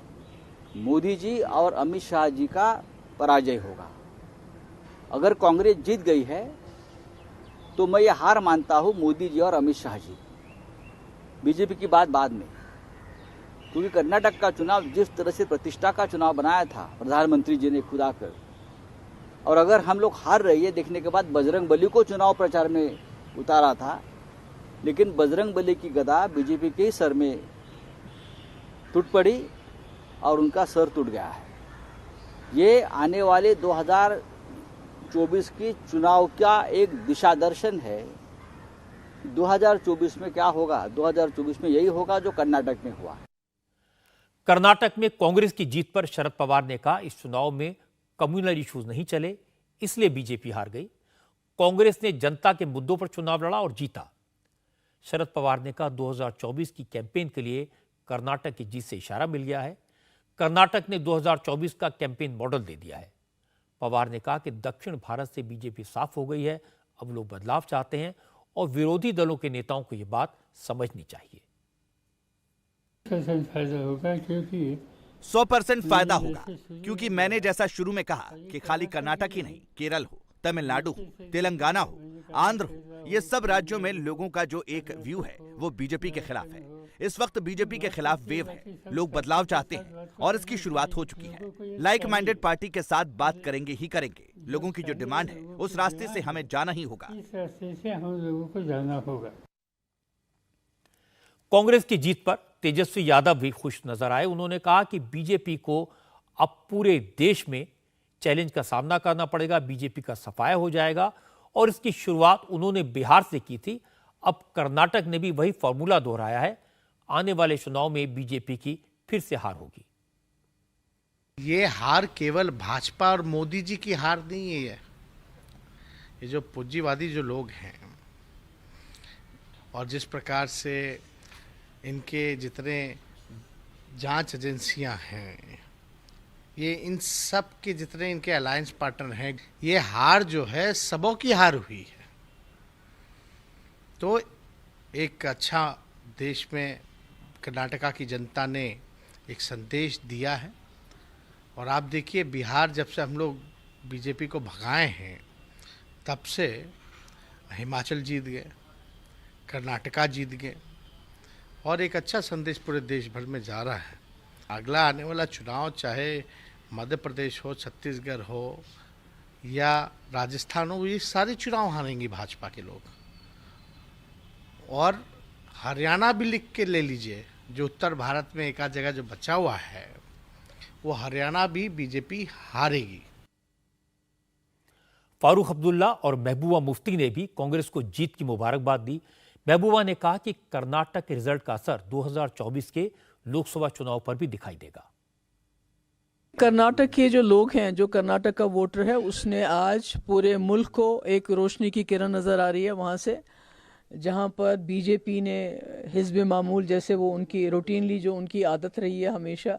मोदी जी और अमित शाह जी का पराजय होगा। अगर कांग्रेस जीत गई है तो मैं ये हार मानता हूँ मोदी जी और अमित शाह जी, बीजेपी की बात बाद में। क्योंकि कर्नाटक का चुनाव जिस तरह से प्रतिष्ठा का चुनाव बनाया था प्रधानमंत्री जी ने खुद आकर, और अगर हम लोग हार रही है देखने के बाद बजरंगबली को चुनाव प्रचार में उतारा था, लेकिन बजरंगबली की गदा बीजेपी के सर में टूट पड़ी और उनका सर टूट गया है। ये आने वाले 2024 की चुनाव का एक दिशा दर्शन है। 2024 में क्या होगा? 2024 में यही होगा जो कर्नाटक में हुआ। कर्नाटक में कांग्रेस की जीत पर शरद पवार ने कहा, इस चुनाव में कम्युनल इश्यूज नहीं चले, इसलिए बीजेपी हार गई। कांग्रेस ने जनता के मुद्दों पर चुनाव लड़ा और जीता। शरद पवार ने कहा, 2024 की कैंपेन के लिए कर्नाटक की जीत से इशारा मिल गया है। कर्नाटक ने 2024 का कैंपेन मॉडल दे दिया है। पवार ने कहा कि दक्षिण भारत से बीजेपी साफ हो गई है, अब लोग बदलाव चाहते हैं और विरोधी दलों के नेताओं को यह बात समझनी चाहिए। 100% फायदा होगा, क्योंकि मैंने जैसा शुरू में कहा कि खाली कर्नाटक ही नहीं, केरल हो, तमिलनाडु हो, तेलंगाना हो, आंध्र हो, ये सब राज्यों में लोगों का जो एक व्यू है वो बीजेपी के खिलाफ है। इस वक्त बीजेपी के खिलाफ वेव है, लोग बदलाव चाहते हैं और इसकी शुरुआत हो चुकी है। लाइक माइंडेड पार्टी के साथ बात करेंगे ही करेंगे। लोगों की जो डिमांड है उस रास्ते से हमें जाना ही होगा। कांग्रेस की जीत पर तेजस्वी यादव भी खुश नजर आए। उन्होंने कहा कि बीजेपी को अब पूरे देश में चैलेंज का सामना करना पड़ेगा, बीजेपी का सफाया हो जाएगा और इसकी शुरुआत उन्होंने बिहार से की थी। अब कर्नाटक ने भी वही फॉर्मूला दोहराया है। आने वाले चुनाव में बीजेपी की फिर से हार होगी। ये हार केवल भाजपा और मोदी जी की हार नहीं है। ये जो पूंजीवादी जो लोग हैं और जिस प्रकार से इनके जितने जांच एजेंसियां हैं, ये इन सब के जितने इनके अलायंस पार्टनर हैं, ये हार जो है सबों की हार हुई है। तो एक अच्छा देश में कर्नाटका की जनता ने एक संदेश दिया है। और आप देखिए, बिहार जब से हम लोग बीजेपी को भगाए हैं तब से हिमाचल जीत गए, कर्नाटका जीत गए और एक अच्छा संदेश पूरे देश भर में जा रहा है। अगला आने वाला चुनाव चाहे मध्य प्रदेश हो, छत्तीसगढ़ हो या राजस्थान हो, ये सारे चुनाव हारेंगे भाजपा के लोग। और हरियाणा भी लिख के ले लीजिए, जो उत्तर भारत में एक आध जगह जो बचा हुआ है वो हरियाणा भी बीजेपी हारेगी। फारूक अब्दुल्ला और महबूबा मुफ्ती ने भी कांग्रेस को जीत की मुबारकबाद दी। महबूबा ने कहा कि कर्नाटक के रिजल्ट का असर 2024 के लोकसभा चुनाव पर भी दिखाई देगा। कर्नाटक के जो लोग हैं, जो कर्नाटक का वोटर है, उसने आज पूरे मुल्क को एक रोशनी की किरण नज़र आ रही है वहाँ से, जहाँ पर बीजेपी ने हिज़्ब मामूल जैसे वो उनकी रूटीनली जो उनकी आदत रही है हमेशा,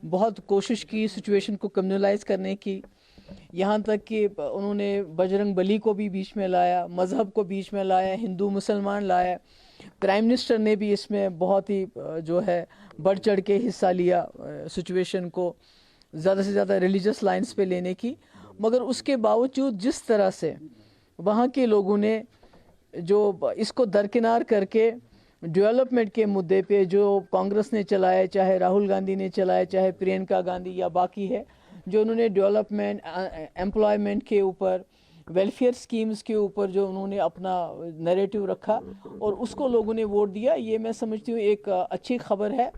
बहुत कोशिश की सिचुएशन को कम्युनलाइज करने की। यहाँ तक कि उन्होंने बजरंग बली को भी बीच में लाया, मज़हब को बीच में लाया, हिंदू मुसलमान लाया। प्राइम मिनिस्टर ने भी इसमें बहुत ही जो है बढ़ चढ़ के हिस्सा लिया, सिचुएशन को ज़्यादा से ज़्यादा रिलीजियस लाइंस पे लेने की। मगर उसके बावजूद जिस तरह से वहाँ के लोगों ने जो इसको दरकिनार करके डेवलपमेंट के मुद्दे पे जो कांग्रेस ने चलाया, चाहे राहुल गांधी ने चलाया, चाहे प्रियंका गांधी या बाकी है, जो उन्होंने डेवलपमेंट, एम्प्लॉयमेंट के ऊपर, वेलफेयर स्कीम्स के ऊपर जो उन्होंने अपना नैरेटिव रखा और उसको लोगों ने वोट दिया, ये मैं समझती हूँ एक अच्छी खबर है।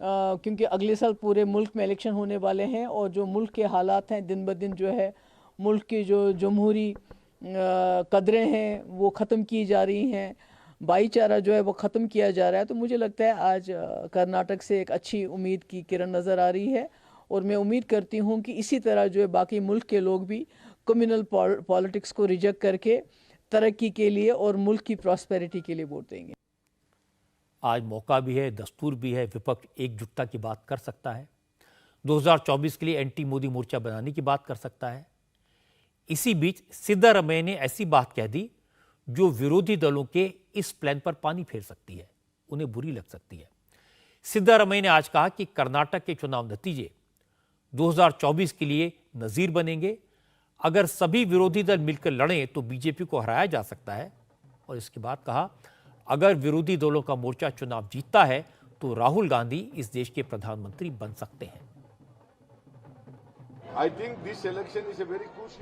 क्योंकि अगले साल पूरे मुल्क में इलेक्शन होने वाले हैं और जो मुल्क के हालात हैं दिन ब दिन जो है मुल्क की जो जमहूरी कदरें हैं वो ख़त्म की जा रही हैं, भाईचारा जो है वो ख़त्म किया जा रहा है। तो मुझे लगता है आज कर्नाटक से एक अच्छी उम्मीद की किरण नज़र आ रही है और मैं उम्मीद करती हूँ कि इसी तरह जो है बाकी मुल्क के लोग भी कम्युनल पॉलिटिक्स को रिजेक्ट करके तरक्की के लिए और मुल्क की प्रॉस्पेरिटी के लिए वोट देंगे। आज मौका भी है, दस्तूर भी है, विपक्ष एकजुटता की बात कर सकता है, 2024 के लिए एंटी मोदी मोर्चा बनाने की बात कर सकता है। इसी बीच सिद्धारमैया ने ऐसी बात कह दी जो विरोधी दलों के इस प्लान पर पानी फेर सकती है, उन्हें बुरी लग सकती है। सिद्धारमैया ने आज कहा कि कर्नाटक के चुनाव नतीजे 2024 के लिए नजीर बनेंगे। अगर सभी विरोधी दल मिलकर लड़ें तो बीजेपी को हराया जा सकता है। और इसके बाद कहा, अगर विरोधी दलों का मोर्चा चुनाव जीतता है तो राहुल गांधी इस देश के प्रधानमंत्री बन सकते हैं।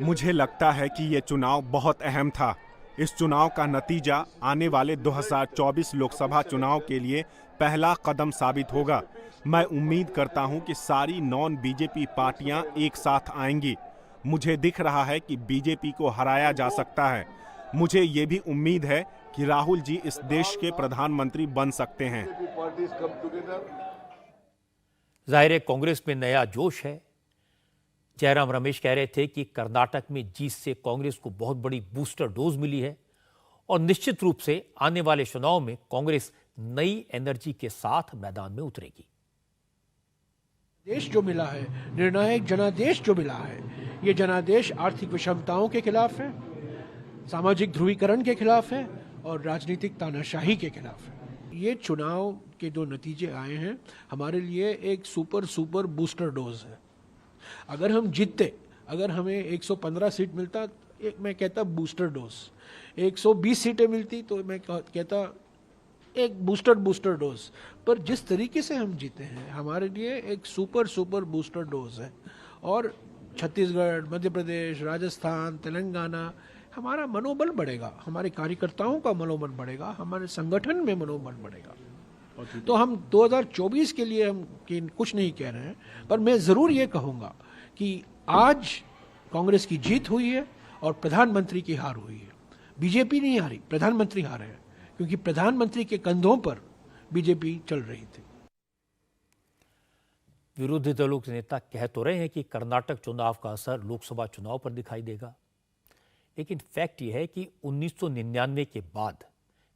मुझे लगता है कि ये चुनाव बहुत अहम था। इस चुनाव का नतीजा आने वाले 2024 लोकसभा चुनाव के लिए पहला कदम साबित होगा। मैं उम्मीद करता हूं कि सारी नॉन बीजेपी पार्टियां एक साथ आएंगी। मुझे दिख रहा है कि बीजेपी को हराया जा सकता है। मुझे ये भी उम्मीद है कि राहुल जी इस देश के प्रधानमंत्री बन सकते हैं। जाहिर है कांग्रेस में नया जोश है। जयराम रमेश कह रहे थे कि कर्नाटक में जीत से कांग्रेस को बहुत बड़ी बूस्टर डोज मिली है और निश्चित रूप से आने वाले चुनाव में कांग्रेस नई एनर्जी के साथ मैदान में उतरेगी। देश जो मिला है, निर्णायक जनादेश जो मिला है, ये जनादेश आर्थिक विषमताओं के खिलाफ है, सामाजिक ध्रुवीकरण के खिलाफ है और राजनीतिक तानाशाही के खिलाफ है। ये चुनाव के जो नतीजे आए हैं हमारे लिए एक सुपर बूस्टर डोज है। अगर हम जीतते, अगर हमें 115 सीट मिलता, मैं कहता बूस्टर डोज, 120 सीटें मिलती तो मैं कहता एक बूस्टर डोज। पर जिस तरीके से हम जीते हैं हमारे लिए एक सुपर बूस्टर डोज है। और छत्तीसगढ़, मध्य प्रदेश, राजस्थान, तेलंगाना, हमारा मनोबल बढ़ेगा, हमारे कार्यकर्ताओं का मनोबल बढ़ेगा, हमारे संगठन में मनोबल बढ़ेगा। तो हम 2024 के लिए हम कुछ नहीं कह रहे हैं, पर मैं ज़रूर ये कहूँगा कि आज कांग्रेस की जीत हुई है और प्रधानमंत्री की हार हुई है। बीजेपी नहीं हारी, प्रधानमंत्री हारे हैं, क्योंकि प्रधानमंत्री के कंधों पर बीजेपी चल रही थी। विरोधी दलों के नेता कह तो रहे हैं कि कर्नाटक चुनाव का असर लोकसभा चुनाव पर दिखाई देगा, लेकिन फैक्ट यह है कि 1999 के बाद,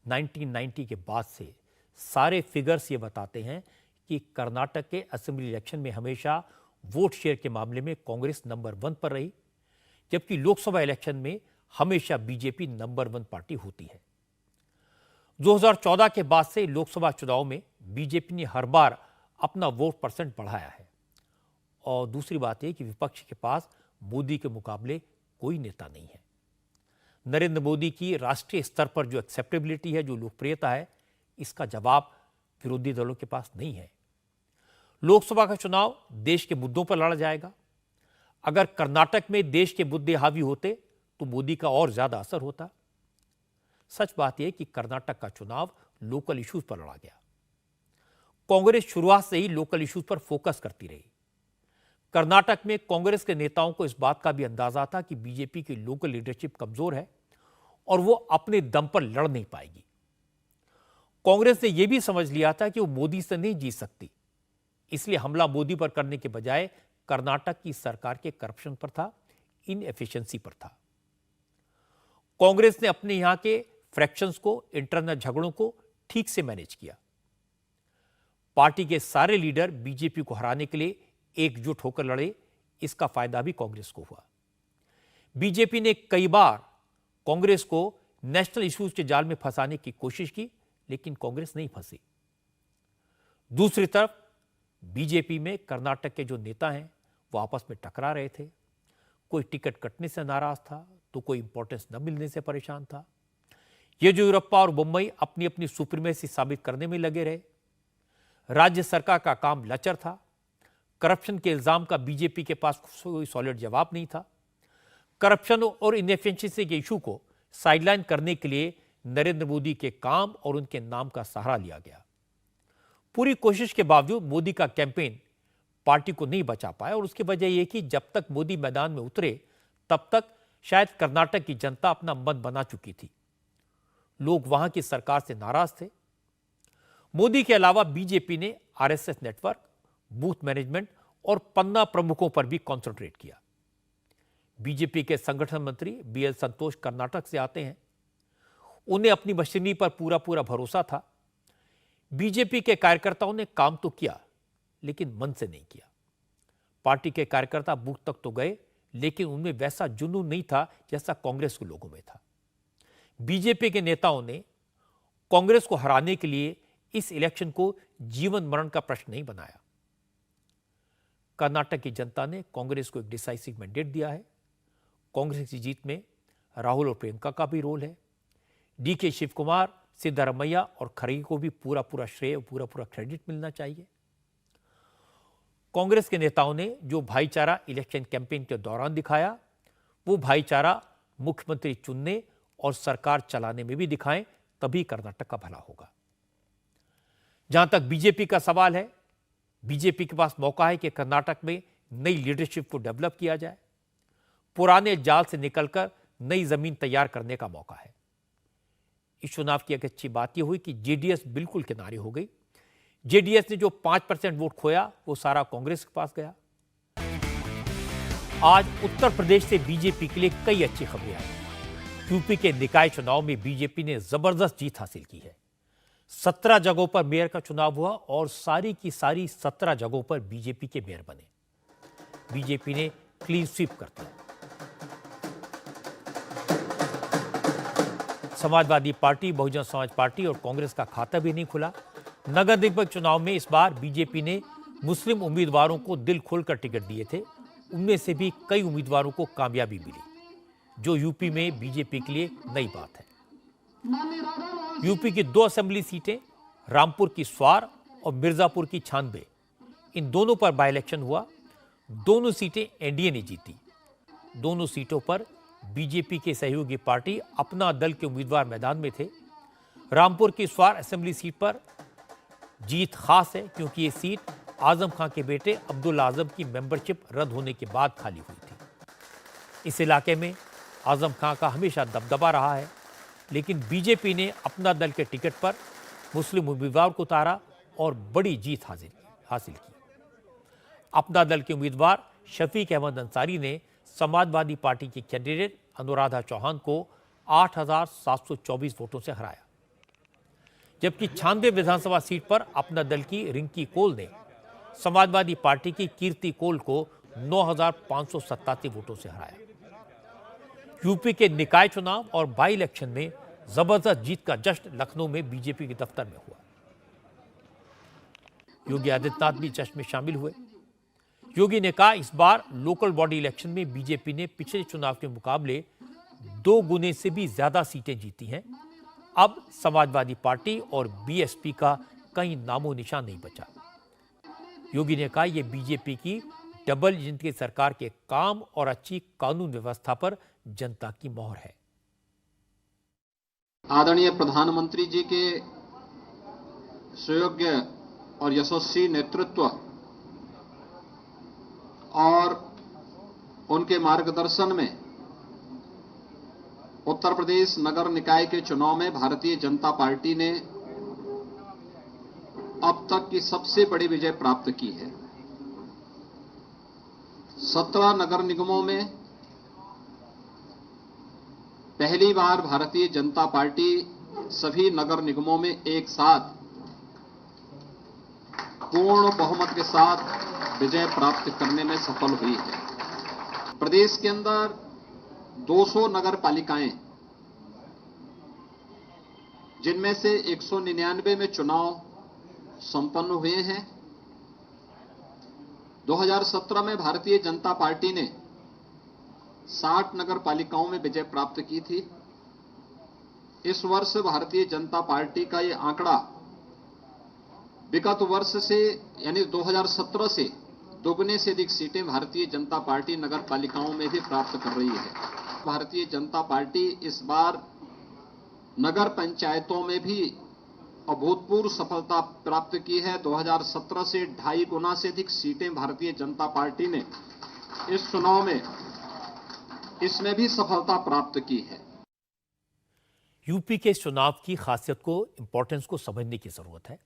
1990 के बाद से सारे फिगर्स ये बताते हैं कि कर्नाटक के असेंबली इलेक्शन में हमेशा वोट शेयर के मामले में कांग्रेस नंबर 1 पर रही, जबकि लोकसभा इलेक्शन में हमेशा बीजेपी नंबर 1 पार्टी होती है। 2014 के बाद से लोकसभा चुनाव में बीजेपी ने हर बार अपना वोट परसेंट बढ़ाया है। और दूसरी बात यह कि विपक्ष के पास मोदी के मुकाबले कोई नेता नहीं है। नरेंद्र मोदी की राष्ट्रीय स्तर पर जो एक्सेप्टेबिलिटी है, जो लोकप्रियता है, इसका जवाब विरोधी दलों के पास नहीं है। लोकसभा का चुनाव देश के मुद्दों पर लड़ा जाएगा। अगर कर्नाटक में देश के मुद्दे हावी होते तो मोदी का और ज्यादा असर होता। सच बात यह कि कर्नाटक का चुनाव लोकल इश्यूज पर लड़ा गया। कांग्रेस शुरुआत से ही लोकल इश्यूज पर फोकस करती रही। कर्नाटक में कांग्रेस के नेताओं को इस बात का भी अंदाजा था कि बीजेपी की लोकल लीडरशिप कमजोर है और वो अपने दम पर लड़ नहीं पाएगी। कांग्रेस ने यह भी समझ लिया था कि वो मोदी से नहीं जीत सकती, इसलिए हमला मोदी पर करने के बजाय कर्नाटक की सरकार के करप्शन पर था, इनएफिशिएंसी पर था। कांग्रेस ने अपने यहां के फ्रैक्शंस को, इंटरनल झगड़ों को ठीक से मैनेज किया। पार्टी के सारे लीडर बीजेपी को हराने के लिए एकजुट होकर लड़े, इसका फायदा भी कांग्रेस को हुआ। बीजेपी ने कई बार कांग्रेस को नेशनल इश्यूज के जाल में फंसाने की कोशिश की, लेकिन कांग्रेस नहीं फंसी। दूसरी तरफ बीजेपी में कर्नाटक के जो नेता हैं वो आपस में टकरा रहे थे। कोई टिकट कटने से नाराज था तो कोई इंपॉर्टेंस न मिलने से परेशान था। येदियुरप्पा और बोम्मई अपनी अपनी सुप्रीमेसी साबित करने में लगे रहे। राज्य सरकार का काम लचर था। करप्शन के इल्जाम का बीजेपी के पास कोई सॉलिड जवाब नहीं था। करप्शन और इनएफिशिएंसी के इशू को साइडलाइन करने के लिए नरेंद्र मोदी के काम और उनके नाम का सहारा लिया गया। पूरी कोशिश के बावजूद मोदी का कैंपेन पार्टी को नहीं बचा पाया और उसकी वजह यह कि जब तक मोदी मैदान में उतरे तब तक शायद कर्नाटक की जनता अपना मन बना चुकी थी। लोग वहां की सरकार से नाराज थे। मोदी के अलावा बीजेपी ने आरएसएस नेटवर्क, बूथ मैनेजमेंट और पन्ना प्रमुखों पर भी कॉन्सेंट्रेट किया। बीजेपी के संगठन मंत्री बीएल संतोष कर्नाटक से आते हैं। उन्हें अपनी मशीनरी पर पूरा भरोसा था। बीजेपी के कार्यकर्ताओं ने काम तो किया, लेकिन मन से नहीं किया। पार्टी के कार्यकर्ता बूथ तक तो गए, लेकिन उनमें वैसा जुनून नहीं था जैसा कांग्रेस के लोगों में था। बीजेपी के नेताओं ने कांग्रेस को हराने के लिए इस इलेक्शन को जीवन मरण का प्रश्न नहीं बनाया। कर्नाटक की जनता ने कांग्रेस को एक डिसाइसिव मैंडेट दिया है। कांग्रेस की जीत में राहुल और प्रियंका का भी रोल है। डीके शिव कुमार, सिद्धारमैया और खड़गे को भी पूरा श्रेय और पूरा क्रेडिट मिलना चाहिए। कांग्रेस के नेताओं ने जो भाईचारा इलेक्शन कैंपेन के दौरान दिखाया, वो भाईचारा मुख्यमंत्री चुनने और सरकार चलाने में भी दिखाएं, तभी कर्नाटक का भला होगा। जहां तक बीजेपी का सवाल है, बीजेपी के पास मौका है कि कर्नाटक में नई लीडरशिप को डेवलप किया जाए। पुराने जाल से निकलकर नई जमीन तैयार करने का मौका है। इस चुनाव की एक अच्छी बात यह हुई कि जेडीएस बिल्कुल किनारे हो गई। जेडीएस ने जो 5% वोट खोया, वो सारा कांग्रेस के पास गया। आज उत्तर प्रदेश से बीजेपी के लिए कई अच्छी खबरें आई। यूपी के निकाय चुनाव में बीजेपी ने जबरदस्त जीत हासिल की है। 17 जगहों पर मेयर का चुनाव हुआ और सारी की सारी 17 जगहों पर बीजेपी के मेयर बने। बीजेपी ने क्लीन स्वीप कर दिया। समाजवादी पार्टी, बहुजन समाज पार्टी और कांग्रेस का खाता भी नहीं खुला। नगर निगम चुनाव में इस बार बीजेपी ने मुस्लिम उम्मीदवारों को दिल खोलकर टिकट दिए थे। उनमें से भी कई उम्मीदवारों को कामयाबी मिली, जो यूपी में बीजेपी के लिए नई बात है। यूपी की 2 असेंबली सीटें, रामपुर की स्वार और मिर्जापुर की 96, इन दोनों पर बाई इलेक्शन हुआ। दोनों सीटें एनडीए ने जीती। दोनों सीटों पर बीजेपी के सहयोगी पार्टी अपना दल के उम्मीदवार मैदान में थे। रामपुर की स्वार असेंबली सीट पर जीत खास है, क्योंकि ये सीट आजम खां के बेटे अब्दुल आजम की मेंबरशिप रद्द होने के बाद खाली हुई थी। इस इलाके में आजम खां का हमेशा दबदबा रहा है, लेकिन बीजेपी ने अपना दल के टिकट पर मुस्लिम उम्मीदवार को उतारा और बड़ी जीत हासिल की। अपना दल के उम्मीदवार शफीक अहमद अंसारी ने समाजवादी पार्टी की कैंडिडेट अनुराधा चौहान को 8,724 वोटों से हराया, जबकि 96 विधानसभा सीट पर अपना दल की रिंकी कोल ने समाजवादी पार्टी की कीर्ति कोल को 9,587 वोटों से हराया। यूपी के निकाय चुनाव और बाई इलेक्शन में जबरदस्त जीत का जश्न लखनऊ में बीजेपी के दफ्तर में हुआ। योगी आदित्यनाथ भी जश्न में शामिल हुए। योगी ने कहा, इस बार लोकल बॉडी इलेक्शन में बीजेपी ने पिछले चुनाव के मुकाबले 2 गुने से भी ज्यादा सीटें जीती हैं। अब समाजवादी पार्टी और बीएसपी का कहीं नामो निशान नहीं बचा। योगी ने कहा, यह बीजेपी की डबल इंजन की सरकार के काम और अच्छी कानून व्यवस्था पर जनता की मोहर है। आदरणीय प्रधानमंत्री जी के सुयोग्य और यशस्वी नेतृत्व और उनके मार्गदर्शन में उत्तर प्रदेश नगर निकाय के चुनाव में भारतीय जनता पार्टी ने अब तक की सबसे बड़ी विजय प्राप्त की है। 17 नगर निगमों में पहली बार भारतीय जनता पार्टी सभी नगर निगमों में एक साथ पूर्ण बहुमत के साथ विजय प्राप्त करने में सफल हुई है। प्रदेश के अंदर 200 नगर पालिकाएं, जिनमें से 199 में चुनाव संपन्न हुए हैं। 2017 में भारतीय जनता पार्टी ने 60 नगर पालिकाओं में विजय प्राप्त की थी। इस वर्ष भारतीय जनता पार्टी का ये आंकड़ा विगत वर्ष से यानी 2017 से दोगुने से अधिक सीटें भारतीय जनता पार्टी नगर पालिकाओं में भी प्राप्त कर रही है। भारतीय जनता पार्टी इस बार नगर पंचायतों में भी अभूतपूर्व सफलता प्राप्त की है। 2017 से 2.5 गुना से अधिक सीटें भारतीय जनता पार्टी ने इस चुनाव में इसमें भी सफलता प्राप्त की है। यूपी के चुनाव की खासियत को, इंपॉर्टेंस को समझने की जरूरत है।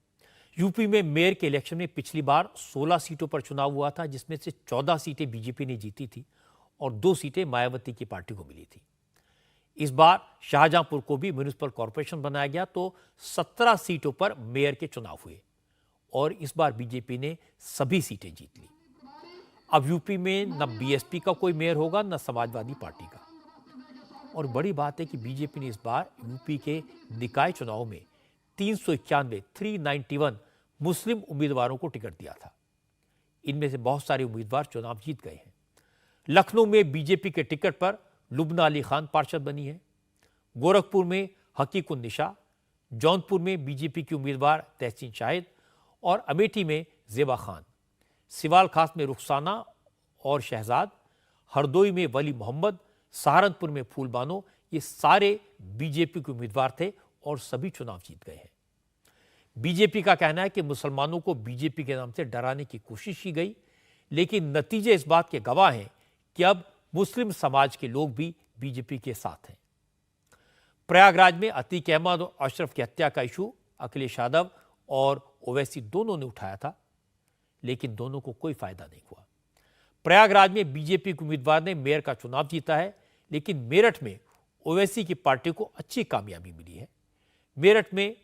यूपी में मेयर के इलेक्शन में पिछली बार 16 सीटों पर चुनाव हुआ था, जिसमें से 14 सीटें बीजेपी ने जीती थी और 2 सीटें मायावती की पार्टी को मिली थी। इस बार शाहजहांपुर को भी म्युनिसिपल कॉर्पोरेशन बनाया गया तो 17 सीटों पर मेयर के चुनाव हुए और इस बार बीजेपी ने सभी सीटें जीत ली। अब यूपी में न बीएसपी का कोई मेयर होगा न समाजवादी पार्टी का। और बड़ी बात है कि बीजेपी ने इस बार यूपी के निकाय चुनाव में 391 मुस्लिम उम्मीदवारों को टिकट दिया था। इनमें से बहुत सारे उम्मीदवार चुनाव जीत गए हैं। लखनऊ में बीजेपी के टिकट पर लुबना अली खान पार्षद बनी है। गोरखपुर में हकीकुन निशा, जौनपुर में बीजेपी की उम्मीदवार तहसीन शाहिद और अमेठी में जेबा खान, सिवाल खास में रुखसाना और शहजाद, हरदोई में वली मोहम्मद, सहारनपुर में फूल बानो, ये सारे बीजेपी के उम्मीदवार थे और सभी चुनाव जीत गए हैं। बीजेपी का कहना है कि मुसलमानों को बीजेपी के नाम से डराने की कोशिश की गई, लेकिन नतीजे इस बात के गवाह हैं कि अब मुस्लिम समाज के लोग भी बीजेपी के साथ हैं। प्रयागराज में अतीक अहमद और अशरफ की हत्या का इशू अखिलेश यादव और ओवैसी दोनों ने उठाया था, लेकिन दोनों को कोई फायदा नहीं हुआ। प्रयागराज में बीजेपी के उम्मीदवार ने मेयर का चुनाव जीता है, लेकिन मेरठ में ओवैसी की पार्टी को अच्छी कामयाबी मिली है। मेरठ में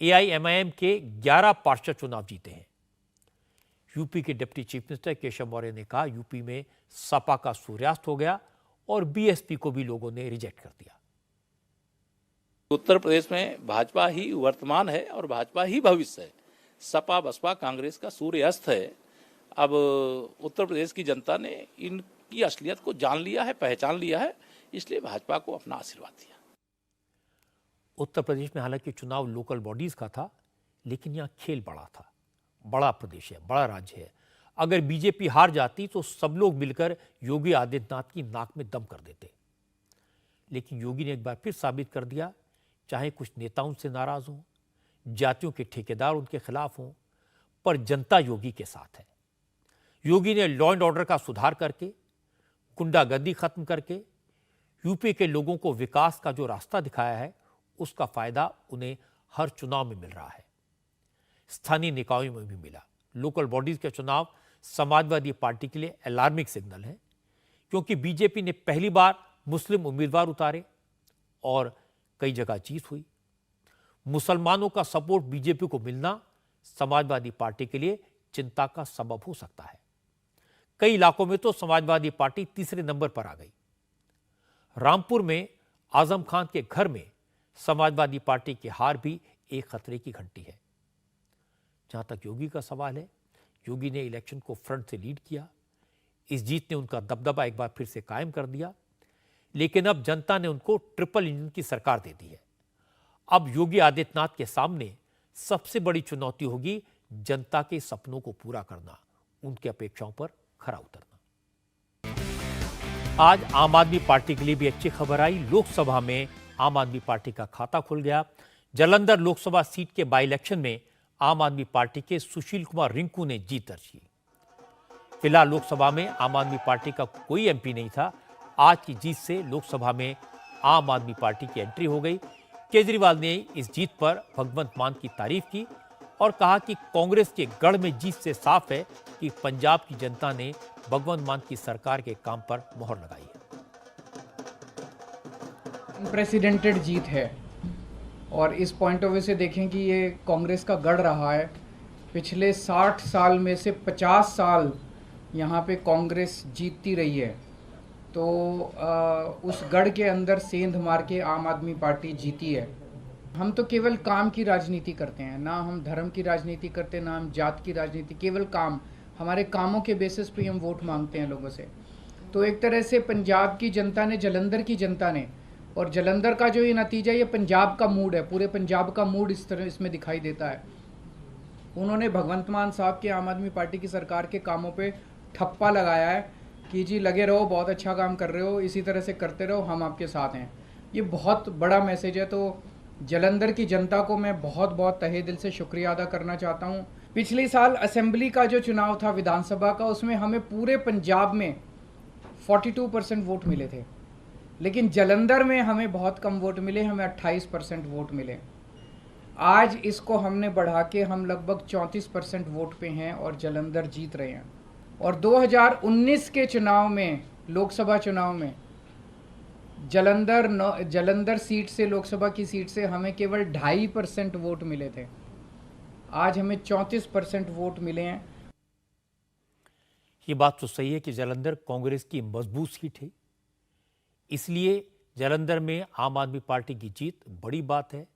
एआईएमआईएम के 11 पार्षद चुनाव जीते हैं। यूपी के deputy chief minister Keshav Maurya ने कहा यूपी में सपा का सूर्यास्त हो गया और बीएसपी को भी लोगों ने रिजेक्ट कर दिया। उत्तर प्रदेश में भाजपा ही वर्तमान है और भाजपा ही भविष्य है। सपा बसपा कांग्रेस का सूर्यास्त है। अब उत्तर प्रदेश की जनता ने इनकी असलियत को जान लिया है, पहचान लिया है, इसलिए भाजपा को अपना आशीर्वाद दिया। उत्तर प्रदेश में हालांकि चुनाव लोकल बॉडीज का था, लेकिन यहाँ खेल बड़ा था। बड़ा प्रदेश है, बड़ा राज्य है। अगर बीजेपी हार जाती तो सब लोग मिलकर योगी आदित्यनाथ की नाक में दम कर देते, लेकिन योगी ने एक बार फिर साबित कर दिया, चाहे कुछ नेता उनसे नाराज हों, जातियों के ठेकेदार उनके खिलाफ हों, पर जनता योगी के साथ है। योगी ने लॉ एंड ऑर्डर का सुधार करके, गुंडागर्दी खत्म करके यूपी के लोगों को विकास का जो रास्ता दिखाया है, उसका फायदा उन्हें हर चुनाव में मिल रहा है। स्थानीय निकायों में भी मिला। लोकल बॉडीज के चुनाव समाजवादी पार्टी के लिए अलार्मिंग सिग्नल है, क्योंकि बीजेपी ने पहली बार मुस्लिम उम्मीदवार उतारे और कई जगह जीत हुई। मुसलमानों का सपोर्ट बीजेपी को मिलना समाजवादी पार्टी के लिए चिंता का सबब हो सकता है। कई इलाकों में तो समाजवादी पार्टी तीसरे नंबर पर आ गई। रामपुर में आजम खान के घर में समाजवादी पार्टी की हार भी एक खतरे की घंटी है। जहां तक योगी का सवाल है, योगी ने इलेक्शन को फ्रंट से लीड किया। इस जीत ने उनका दबदबा एक बार फिर से कायम कर दिया, लेकिन अब जनता ने उनको ट्रिपल इंजन की सरकार दे दी है। अब योगी आदित्यनाथ के सामने सबसे बड़ी चुनौती होगी जनता के सपनों को पूरा करना, उनकी अपेक्षाओं पर खरा उतरना। आज आम आदमी पार्टी के लिए भी अच्छी खबर आई। लोकसभा में आम आदमी पार्टी का खाता खुल गया। जालंधर लोकसभा सीट के बाई इलेक्शन में आम आदमी पार्टी के सुशील कुमार रिंकू ने जीत दर्ज की। फिलहाल लोकसभा में आम आदमी पार्टी का कोई एमपी नहीं था। आज की जीत से लोकसभा में आम आदमी पार्टी की एंट्री हो गई। केजरीवाल ने इस जीत पर भगवंत मान की तारीफ की और कहा कि कांग्रेस के गढ़ में जीत से साफ है कि पंजाब की जनता ने भगवंत मान की सरकार के काम पर मोहर लगाई है। अनप्रेसिडेंटेड जीत है और इस पॉइंट ऑफ व्यू से देखें कि ये कांग्रेस का गढ़ रहा है। पिछले 60 साल में से 50 साल यहाँ पे कांग्रेस जीतती रही है, तो उस गढ़ के अंदर सेंध मार के आम आदमी पार्टी जीती है। हम तो केवल काम की राजनीति करते हैं, ना हम धर्म की राजनीति करते, ना हम जात की राजनीति, केवल काम। हमारे कामों के बेसिस पे हम वोट मांगते हैं लोगों से। तो एक तरह से पंजाब की जनता ने, जालंधर की जनता ने, और जालंधर का जो ये नतीजा, ये पंजाब का मूड है, पूरे पंजाब का मूड इस तरह इसमें दिखाई देता है। उन्होंने भगवंत मान साहब के आम आदमी पार्टी की सरकार के कामों पे ठप्पा लगाया है कि जी लगे रहो, बहुत अच्छा काम कर रहे हो, इसी तरह से करते रहो, हम आपके साथ हैं। ये बहुत बड़ा मैसेज है। तो जालंधर की जनता को मैं बहुत बहुत तहे दिल से शुक्रिया अदा करना चाहता हूँ। पिछले साल असेंबली का जो चुनाव था विधानसभा का, उसमें हमें पूरे पंजाब में 42% वोट मिले थे, लेकिन जालंधर में हमें बहुत कम वोट मिले, हमें 28% वोट मिले। आज इसको हमने बढ़ा के हम लगभग 34% वोट पे हैं और जालंधर जीत रहे हैं। और 2019 के चुनाव में, लोकसभा चुनाव में, जालंधर सीट से, लोकसभा की सीट से हमें केवल 2.5% वोट मिले थे। आज हमें 34% वोट मिले हैं। ये बात तो सही है कि जालंधर कांग्रेस की मजबूत सीट है, इसलिए जालंधर में आम आदमी पार्टी की जीत बड़ी बात है।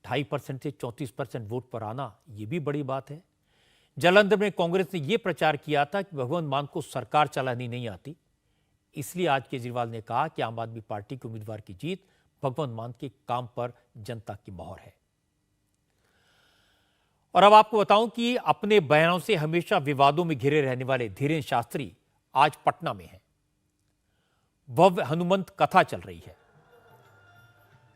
2.5% से 34% वोट पर आना ये भी बड़ी बात है। जालंधर में कांग्रेस ने यह प्रचार किया था कि भगवंत मान को सरकार चलानी नहीं आती, इसलिए आज केजरीवाल ने कहा कि आम आदमी पार्टी के उम्मीदवार की जीत भगवंत मान के काम पर जनता की मोहर है। और अब आपको बताऊं कि अपने बयानों से हमेशा विवादों में घिरे रहने वाले धीरेन्द्र शास्त्री आज पटना में हैं। भव्य हनुमंत कथा चल रही है।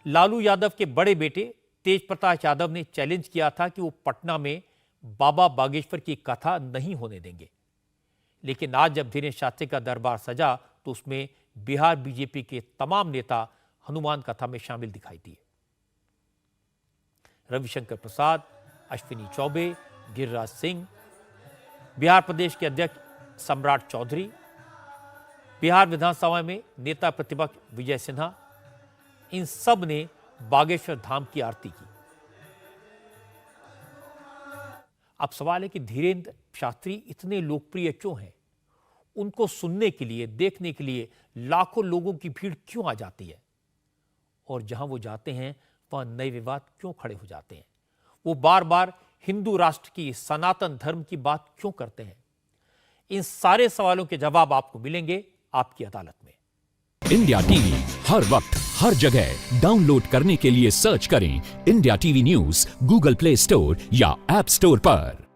लालू यादव के बड़े बेटे तेज प्रताप यादव ने चैलेंज किया था कि वो पटना में बाबा बागेश्वर की कथा नहीं होने देंगे, लेकिन आज जब धीरेन्द्र शास्त्री का दरबार सजा तो उसमें बिहार बीजेपी के तमाम नेता हनुमान कथा में शामिल दिखाई दिए। रविशंकर प्रसाद, अश्विनी चौबे, गिरिराज सिंह, बिहार प्रदेश के अध्यक्ष सम्राट चौधरी, बिहार विधानसभा में नेता प्रतिपक्ष विजय सिन्हा, इन सब ने बागेश्वर धाम की आरती की। अब सवाल है कि धीरेन्द्र शास्त्री इतने लोकप्रिय क्यों हैं? उनको सुनने के लिए, देखने के लिए लाखों लोगों की भीड़ क्यों आ जाती है? और जहां वो जाते हैं वहां नए विवाद क्यों खड़े हो जाते हैं? वो बार बार हिंदू राष्ट्र की, सनातन धर्म की बात क्यों करते हैं? इन सारे सवालों के जवाब आपको मिलेंगे आपकी अदालत में। इंडिया टीवी हर वक्त हर जगह डाउनलोड करने के लिए सर्च करें India TV news Google play store या ऐप स्टोर पर।